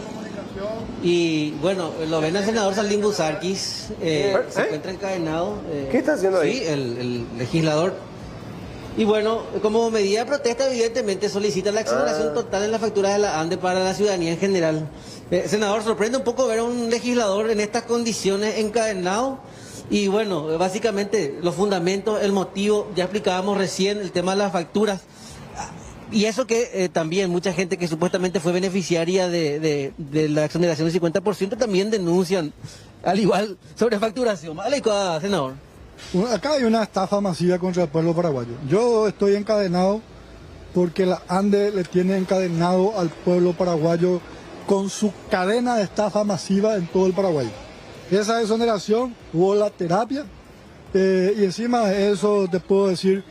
Y bueno, lo ven el senador Salim Busarquis, se encuentra encadenado. ¿Qué está haciendo ahí? Sí, el legislador. Y bueno, como medida de protesta, evidentemente solicita la exoneración total en la factura de la ANDE para la ciudadanía en general. Senador, sorprende un poco ver a un legislador en estas condiciones encadenado. Y bueno, básicamente los fundamentos, el motivo, ya explicábamos recién el tema de las facturas. Y eso que también mucha gente que supuestamente fue beneficiaria de la exoneración del 50% también denuncian, al igual, sobre facturación. Vale, senador. Acá hay una estafa masiva contra el pueblo paraguayo. Yo estoy encadenado porque la ANDE le tiene encadenado al pueblo paraguayo con su cadena de estafa masiva en todo el Paraguay. Esa exoneración hubo la terapia y encima de eso te puedo decir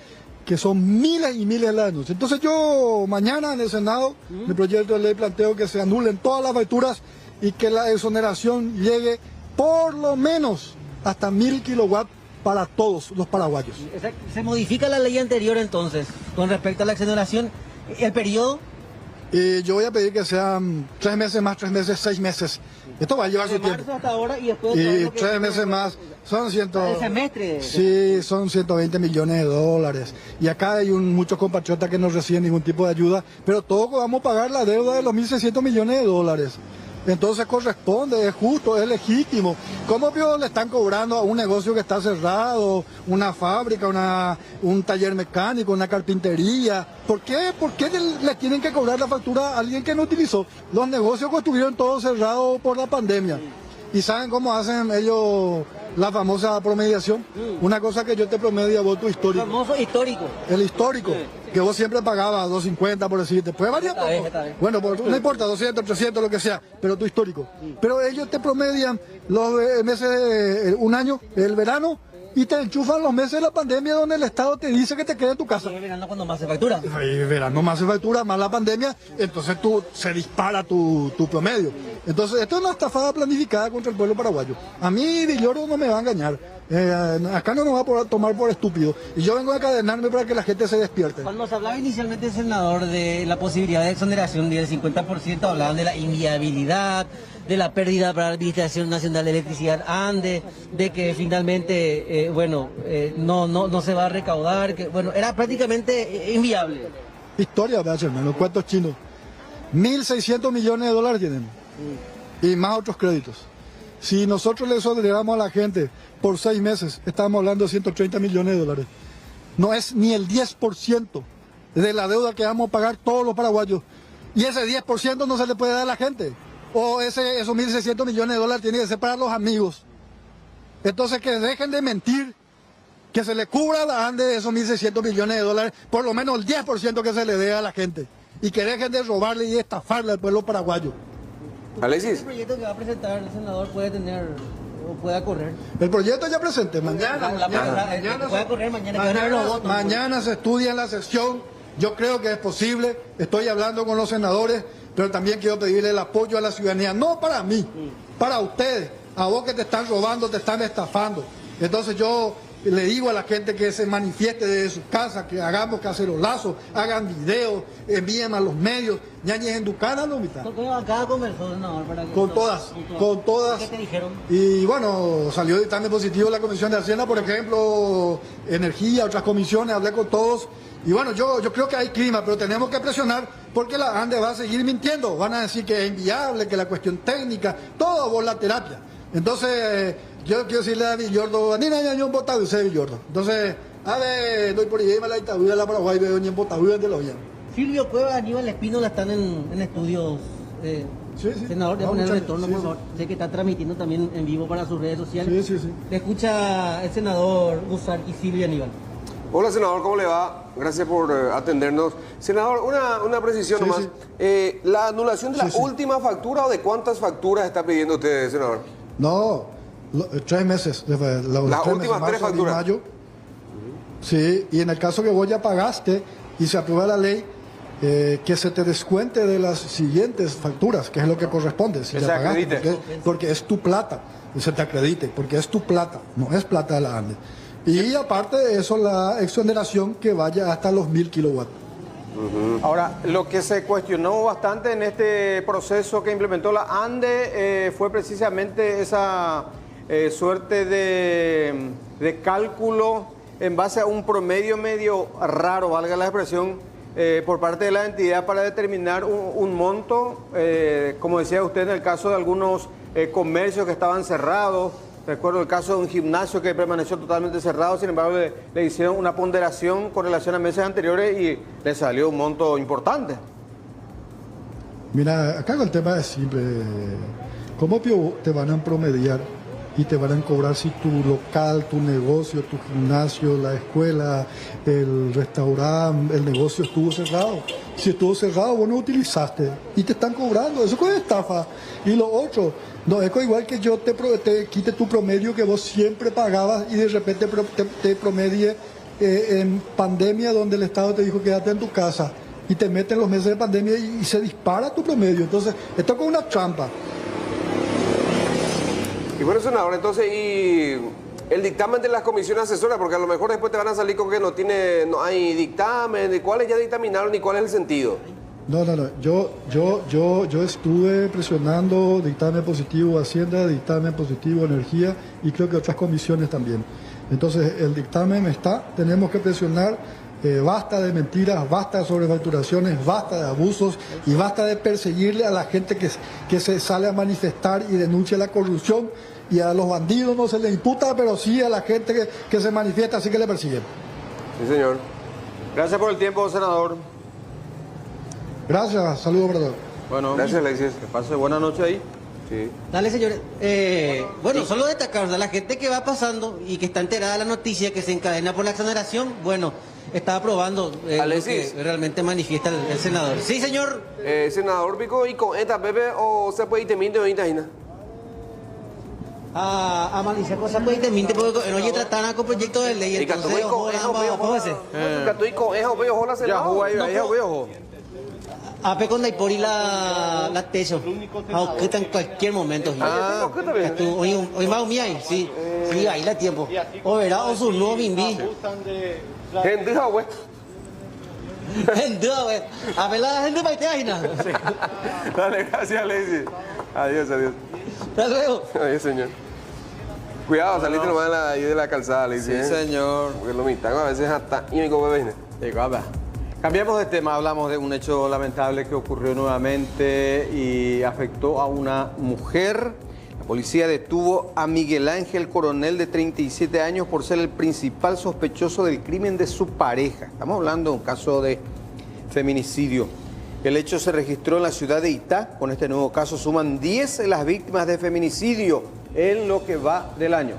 que son miles y miles de denuncias. Entonces yo mañana en el Senado, mi proyecto de ley planteo que se anulen todas las facturas y que la exoneración llegue por lo menos hasta 1.000 kilowatts para todos los paraguayos. ¿Se modifica la ley anterior entonces con respecto a la exoneración? ¿El periodo? Yo voy a pedir que sean 3 meses más, 3 meses, 6 meses. Esto va a llevar su tiempo. Hasta ahora y después y 3 meses más. Son el semestre. Sí, son 120 millones de dólares. Y acá hay muchos compatriotas que no reciben ningún tipo de ayuda, pero todos vamos a pagar la deuda de los 1.600 millones de dólares. Entonces corresponde, es justo, es legítimo. ¿Cómo le están cobrando a un negocio que está cerrado, una fábrica, un taller mecánico, una carpintería? ¿Por qué le tienen que cobrar la factura a alguien que no utilizó? Los negocios que estuvieron todos cerrados por la pandemia. ¿Y saben cómo hacen ellos la famosa promediación? Una cosa que yo te promedio a vos tu histórico. El famoso histórico. El histórico, que vos siempre pagabas 2.50 por decirte. Puede variar poco. Bueno, no importa, 200, 300, lo que sea, pero tu histórico. Pero ellos te promedian los meses de un año, el verano, y te enchufan los meses de la pandemia donde el Estado te dice que te quedes en tu casa. ¿Y el verano cuando más se factura? El verano más se factura, más la pandemia, entonces se dispara tu promedio. Entonces, esto es una estafada planificada contra el pueblo paraguayo. A mí, Villoro no me va a engañar. Acá no nos va a poder tomar por estúpido. Y yo vengo a encadenarme para que la gente se despierte. Cuando se hablaba inicialmente, senador, de la posibilidad de exoneración del 50%, hablaban de la inviabilidad, de la pérdida para la Administración Nacional de Electricidad ANDE, de que finalmente, no se va a recaudar, que era prácticamente inviable. Historia, hermano, los cuentos chinos. 1.600 millones de dólares tienen. Y más otros créditos. Si nosotros le exoneramos a la gente por 6 meses, estamos hablando de 130 millones de dólares. No es ni el 10% de la deuda que vamos a pagar todos los paraguayos. Y ese 10% no se le puede dar a la gente. O esos 1.600 millones de dólares tienen que ser para los amigos. Entonces que dejen de mentir, que se le cubra a la ANDE de esos 1.600 millones de dólares, por lo menos el 10% que se le dé a la gente. Y que dejen de robarle y estafarle al pueblo paraguayo. Alexis. ¿El proyecto que va a presentar el senador pueda correr? El proyecto ya presente, mañana. Puede correr mañana. Mañana se estudia en la sesión. Yo creo que es posible. Estoy hablando con los senadores, pero también quiero pedirle el apoyo a la ciudadanía. No para mí, para ustedes. A vos que te están robando, te están estafando. Entonces yo le digo a la gente que se manifieste desde sus casas, que hagamos cacerolazos, hagan videos, envíen a los medios. Ñañez en Ducana, ¿no, mitad? Con todas. ¿Qué te dijeron? Y bueno, salió dictamen positivo de la Comisión de Hacienda, por ejemplo, Energía, otras comisiones, hablé con todos. Y bueno, yo creo que hay clima, pero tenemos que presionar porque la ANDE va a seguir mintiendo. Van a decir que es inviable, que la cuestión técnica, todo por la terapia. Entonces, yo quiero decirle a Villordo, ni nadie un botado, usted Villordo. Entonces, a ver, doy por ahí, la dictadura de la Paraguay, veo ni en botadura de la olla. Silvio Cueva, Aníbal Espínola están en estudios. Senador, de poner el retorno, por favor. Sé que está transmitiendo también en vivo para sus redes sociales. Sí. Le escucha el senador Gusar y Silvio Aníbal. Hola, senador, ¿cómo le va? Gracias por atendernos. Senador, una precisión nomás. ¿La anulación de la última factura o de cuántas facturas está pidiendo usted, senador? No, 3 meses. Las últimas 3 facturas. Mayo. Sí, y en el caso que vos ya pagaste y se aprueba la ley, que se te descuente de las siguientes facturas, que es lo que corresponde. Si ya pagaste, porque es tu plata, y se te acredite, porque es tu plata, no es plata de la ANDE. Y aparte de eso, la exoneración que vaya hasta los 1.000 kilowatts. Ahora, lo que se cuestionó bastante en este proceso que implementó la ANDE fue precisamente esa suerte de cálculo en base a un promedio medio raro, valga la expresión, por parte de la entidad para determinar un monto, como decía usted, en el caso de algunos comercios que estaban cerrados. Recuerdo el caso de un gimnasio que permaneció totalmente cerrado, sin embargo le hicieron una ponderación con relación a meses anteriores y le salió un monto importante. Mira, acá el tema es simple. ¿Cómo te van a promediar y te van a cobrar si tu local, tu negocio, tu gimnasio, la escuela, el restaurante, el negocio estuvo cerrado? Si estuvo cerrado, vos no utilizaste y te están cobrando. Eso es estafa. Y lo otro, no es igual que yo te quite tu promedio que vos siempre pagabas y de repente te promedie en pandemia donde el Estado te dijo quédate en tu casa y te meten los meses de pandemia y se dispara tu promedio. Entonces, esto es como una trampa. Y bueno, senador, entonces, y el dictamen de las comisiones asesoras, porque a lo mejor después te van a salir con que no hay dictamen, de cuáles ya dictaminaron y cuál es el sentido. No. Yo estuve presionando dictamen positivo Hacienda, dictamen positivo Energía y creo que otras comisiones también. Entonces, el dictamen está, tenemos que presionar, basta de mentiras, basta de sobrefacturaciones, basta de abusos y basta de perseguirle a la gente que se sale a manifestar y denuncia la corrupción, y a los bandidos no se les imputa, pero sí a la gente que se manifiesta, así que le persiguen. Sí, señor. Gracias por el tiempo, senador. Gracias, saludos, brother. Bueno, gracias, Alexis. Que pase buena noche ahí. Sí. Dale, señores. Bueno, solo destacar, o sea, la gente que va pasando y que está enterada de la noticia que se encadena por la exoneración, bueno, está aprobando lo que realmente manifiesta el senador. Sí, señor. Senador Pico, ¿y con esta Pepe o se puede ir temiendo ahorita, Ina? A Malicia cosa puede irte porque no oye tratar con proyecto de ley, entonces ojo Ape con Daipori la techo. En cualquier momento. Hoy va un ahí, sí. Sí, ahí la tiempo. O verá, o su no bimbi. Gente, güey. Gente, güey. A ver la gente para Dale, gracias, Lacey. Adiós, adiós. Hasta luego. Adiós, señor. Cuidado, saliste nomás ahí de la calzada, Lacey. Sí, señor. Porque lo mitad a veces hasta y me come bebé. Cambiamos de tema, hablamos de un hecho lamentable que ocurrió nuevamente y afectó a una mujer. La policía detuvo a Miguel Ángel Coronel, de 37 años, por ser el principal sospechoso del crimen de su pareja. Estamos hablando de un caso de feminicidio. El hecho se registró en la ciudad de Itá. Con este nuevo caso suman 10 las víctimas de feminicidio en lo que va del año.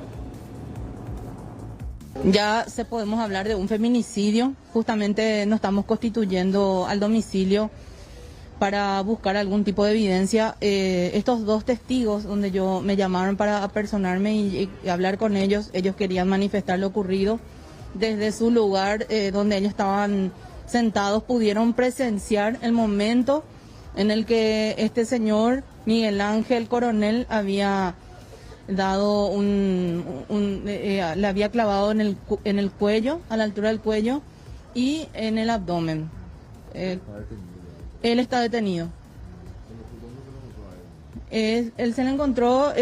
Ya se podemos hablar de un feminicidio. Justamente nos estamos constituyendo al domicilio para buscar algún tipo de evidencia. Estos dos testigos donde me llamaron para apersonarme y hablar con ellos, ellos querían manifestar lo ocurrido. Desde su lugar donde ellos estaban sentados pudieron presenciar el momento en el que este señor, Miguel Ángel Coronel, había dado le había clavado en el cuello, a la altura del cuello y en el abdomen. Él está detenido. Él se le encontró,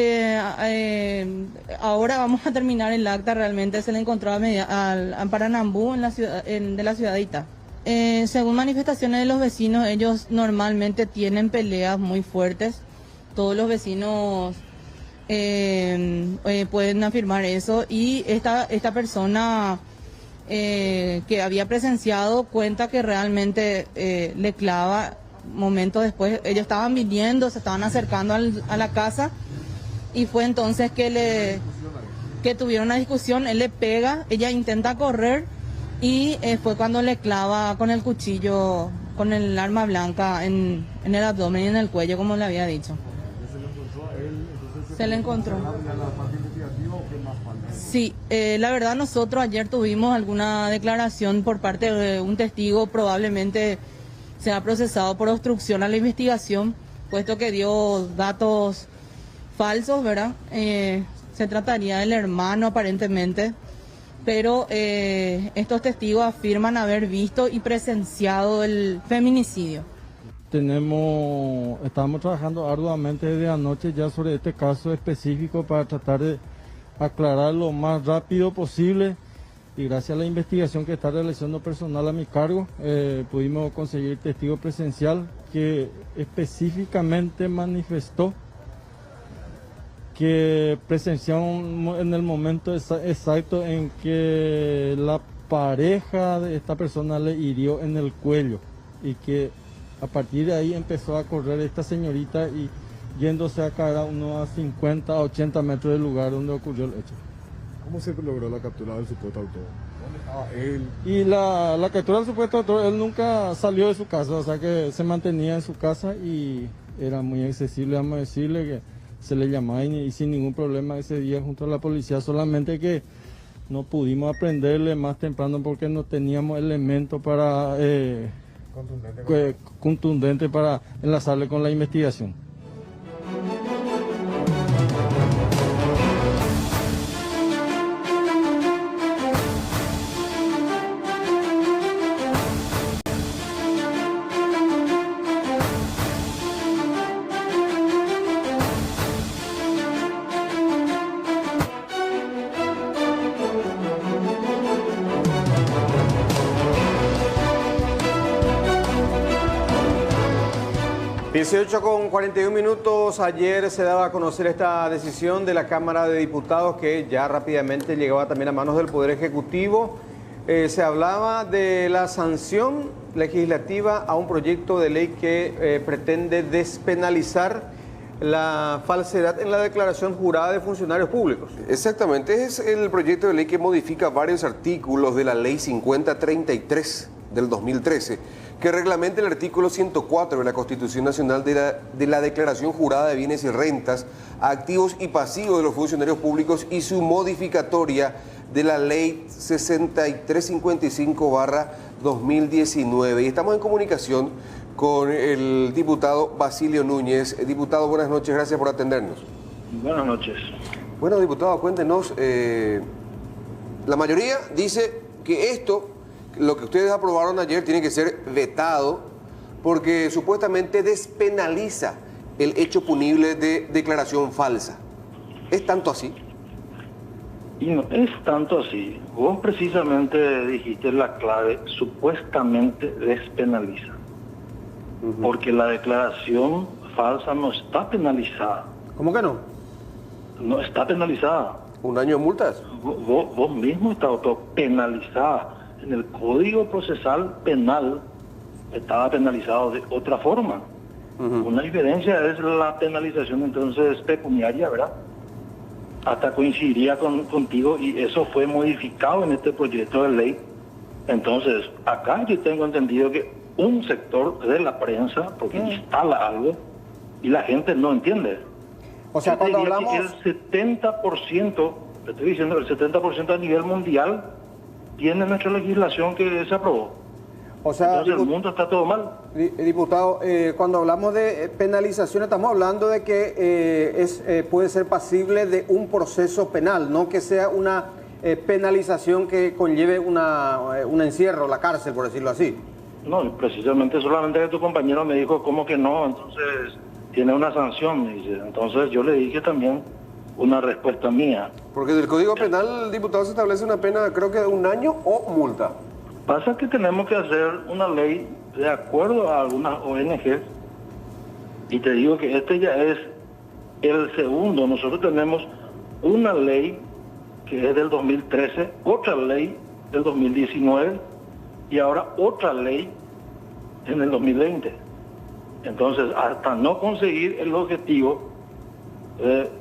ahora vamos a terminar el acta, realmente se le encontró a Paranambú, de la ciudad de Itá. Según manifestaciones de los vecinos, ellos normalmente tienen peleas muy fuertes. Todos los vecinos pueden afirmar eso, y esta persona que había presenciado cuenta que realmente le clava. Momentos después ellos estaban viniendo, se estaban acercando a la casa, y fue entonces que tuvieron una discusión. Él le pega, ella intenta correr y fue cuando le clava con el cuchillo, con el arma blanca en el abdomen y en el cuello, como le había dicho. Se le encontró. Sí, la verdad nosotros ayer tuvimos alguna declaración por parte de un testigo, probablemente se ha procesado por obstrucción a la investigación, puesto que dio datos falsos, ¿verdad? Se trataría del hermano aparentemente, pero estos testigos afirman haber visto y presenciado el feminicidio. Estamos trabajando arduamente desde anoche ya sobre este caso específico para tratar de aclarar lo más rápido posible, y gracias a la investigación que está realizando personal a mi cargo, pudimos conseguir testigo presencial que específicamente manifestó que presenció en el momento exacto en que la pareja de esta persona le hirió en el cuello, y que a partir de ahí empezó a correr esta señorita y yéndose a caer a unos 50 a 80 metros del lugar donde ocurrió el hecho. ¿Cómo se logró la captura del supuesto autor? ¿Dónde estaba él? Y la captura del supuesto autor, él nunca salió de su casa, o sea que se mantenía en su casa y era muy accesible, vamos a decirle, que se le llamaba y sin ningún problema ese día junto a la policía, solamente que no pudimos aprenderle más temprano porque no teníamos elementos para contundente para enlazarle con la investigación. Con 41 minutos, ayer se daba a conocer esta decisión de la Cámara de Diputados, que ya rápidamente llegaba también a manos del Poder Ejecutivo. Se hablaba de la sanción legislativa a un proyecto de ley que pretende despenalizar la falsedad en la declaración jurada de funcionarios públicos. Exactamente, es el proyecto de ley que modifica varios artículos de la Ley 5033 del 2013, que reglamenta el artículo 104 de la Constitución Nacional de la Declaración Jurada de Bienes y Rentas, activos y pasivos de los funcionarios públicos y su modificatoria de la Ley 6355/2019. Y estamos en comunicación con el diputado Basilio Núñez. Diputado, buenas noches, gracias por atendernos. Buenas noches. Bueno, diputado, cuéntenos, la mayoría dice que esto, lo que ustedes aprobaron ayer, tiene que ser vetado porque supuestamente despenaliza el hecho punible de declaración falsa. ¿Es tanto así? Y no es tanto así. Vos precisamente dijiste la clave, supuestamente despenaliza. Porque la declaración falsa no está penalizada. ¿Cómo que no? No está penalizada. ¿Un año de multas? Vos mismo estás penalizada. En el Código Procesal Penal estaba penalizado de otra forma. Una diferencia es la penalización entonces pecuniaria, ¿verdad? Hasta coincidiría contigo y eso fue modificado en este proyecto de ley. Entonces, acá yo tengo entendido que un sector de la prensa, porque instala algo, y la gente no entiende. O sea, cuando hablamos... El 70%, te estoy diciendo, el 70% a nivel mundial tiene nuestra legislación que se aprobó. O sea, entonces el mundo está todo mal. Diputado, cuando hablamos de penalización estamos hablando de que puede ser pasible de un proceso penal, no que sea una penalización que conlleve un encierro, la cárcel, por decirlo así. No, precisamente solamente que tu compañero me dijo, ¿cómo que no? Entonces tiene una sanción, me dice. Entonces yo le dije también una respuesta mía. Porque del Código Penal, diputado, se establece una pena, creo que de 1 año o multa. Pasa que tenemos que hacer una ley de acuerdo a algunas ONG, y te digo que este ya es el segundo. Nosotros tenemos una ley que es del 2013, otra ley del 2019 y ahora otra ley en el 2020. Entonces, hasta no conseguir el objetivo,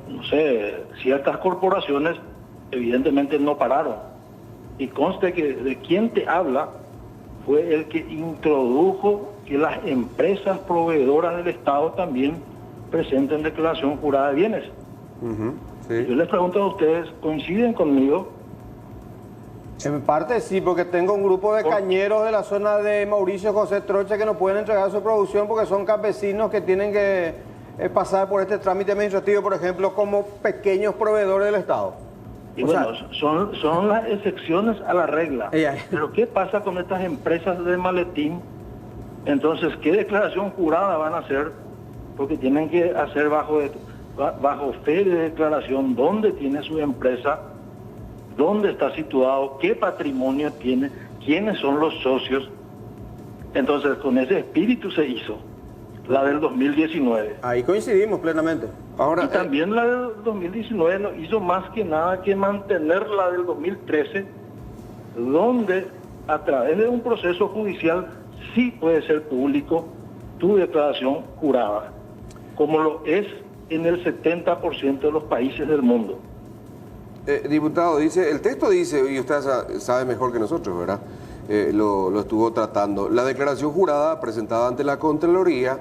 no sé, ciertas corporaciones evidentemente no pararon. Y conste que de quien te habla fue el que introdujo que las empresas proveedoras del Estado también presenten declaración jurada de bienes. Sí. Yo les pregunto a ustedes, ¿coinciden conmigo? En parte sí, porque tengo un grupo de cañeros de la zona de Mauricio José Trocha que no pueden entregar su producción porque son campesinos que tienen que pasar por este trámite administrativo, por ejemplo, como pequeños proveedores del Estado. Y bueno, son las excepciones a la regla. Pero ¿qué pasa con estas empresas de maletín? Entonces, ¿qué declaración jurada van a hacer? Porque tienen que hacer bajo fe de declaración dónde tiene su empresa, dónde está situado, qué patrimonio tiene, quiénes son los socios. Entonces, con ese espíritu se hizo la del 2019. Ahí coincidimos plenamente. Ahora, y también la del 2019 no hizo más que nada que mantener la del 2013, donde a través de un proceso judicial sí puede ser público tu declaración jurada, como lo es en el 70% de los países del mundo. Diputado, dice, el texto dice, y usted sabe mejor que nosotros, ¿verdad? Lo estuvo tratando. La declaración jurada presentada ante la Contraloría,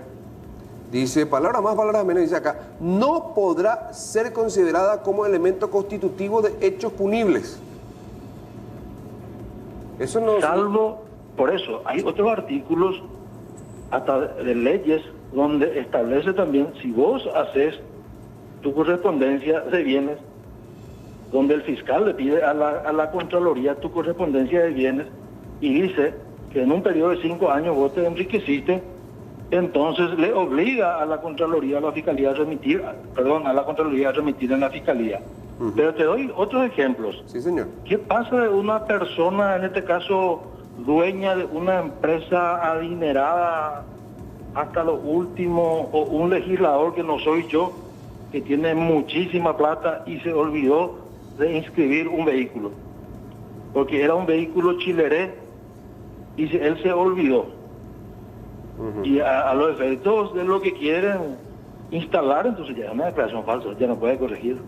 dice, palabras más, palabras menos, dice acá, no podrá ser considerada como elemento constitutivo de hechos punibles. Eso no... Salvo, por eso, hay otros artículos, hasta de leyes, donde establece también, si vos haces tu correspondencia de bienes, donde el fiscal le pide a la Contraloría tu correspondencia de bienes y dice que en un periodo de 5 años vos te enriqueciste, entonces le obliga a la Contraloría, a la Fiscalía a remitir, a la Contraloría a remitir en la Fiscalía. Pero te doy otros ejemplos. Sí, señor. ¿Qué pasa de una persona, en este caso, dueña de una empresa adinerada hasta lo último, o un legislador que no soy yo, que tiene muchísima plata y se olvidó de inscribir un vehículo? Porque era un vehículo chileré y él se olvidó. Y a los efectos de lo que quieren instalar, entonces ya es una declaración falsa, ya no puede corregir.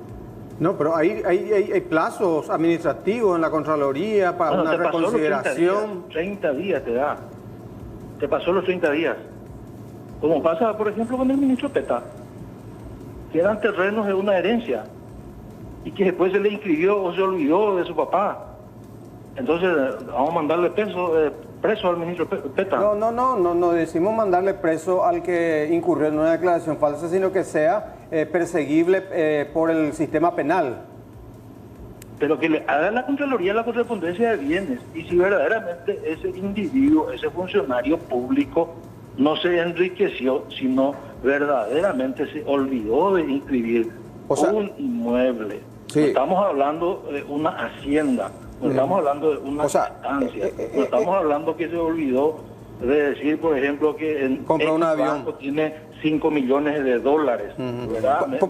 No, pero hay plazos administrativos en la Contraloría para una reconsideración. 30 días te da. Te pasó los 30 días. Como pasa, por ejemplo, con el ministro Peta, que eran terrenos de una herencia y que después se le inscribió o se olvidó de su papá. Entonces, vamos a mandarle preso al ministro Peta. No decimos mandarle preso al que incurrió en una declaración falsa, sino que sea perseguible por el sistema penal. Pero que le haga la Contraloría la correspondencia de bienes. Y si verdaderamente ese individuo, ese funcionario público, no se enriqueció, sino verdaderamente se olvidó de inscribir un inmueble. Sí. No estamos hablando de una hacienda, no estamos hablando de una estancia, no estamos hablando que se olvidó de decir, por ejemplo, que en compró un avión, tiene 5 millones de dólares.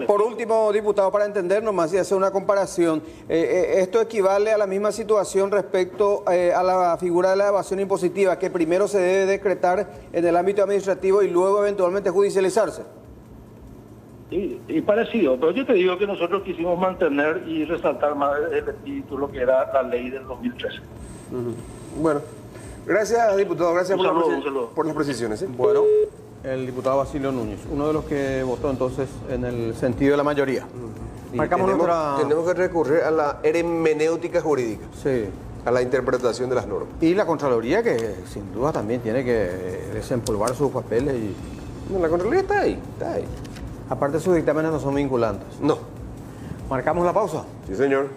Por último, diputado, para entender nomás y hacer una comparación, esto equivale a la misma situación respecto a la figura de la evasión impositiva, que primero se debe decretar en el ámbito administrativo y luego eventualmente judicializarse. Y parecido, pero yo te digo que nosotros quisimos mantener y resaltar más el espíritu, lo que era la ley del 2013. Bueno, gracias, diputado, gracias por las precisiones. Bueno, el diputado Basilio Núñez, uno de los que votó entonces en el sentido de la mayoría. Tenemos que recurrir a la hermenéutica jurídica. Sí. A la interpretación de las normas. Y la Contraloría, que sin duda también tiene que desempolvar sus papeles. No, la Contraloría está ahí. Aparte, sus dictámenes no son vinculantes. No. ¿Marcamos la pausa? Sí, señor.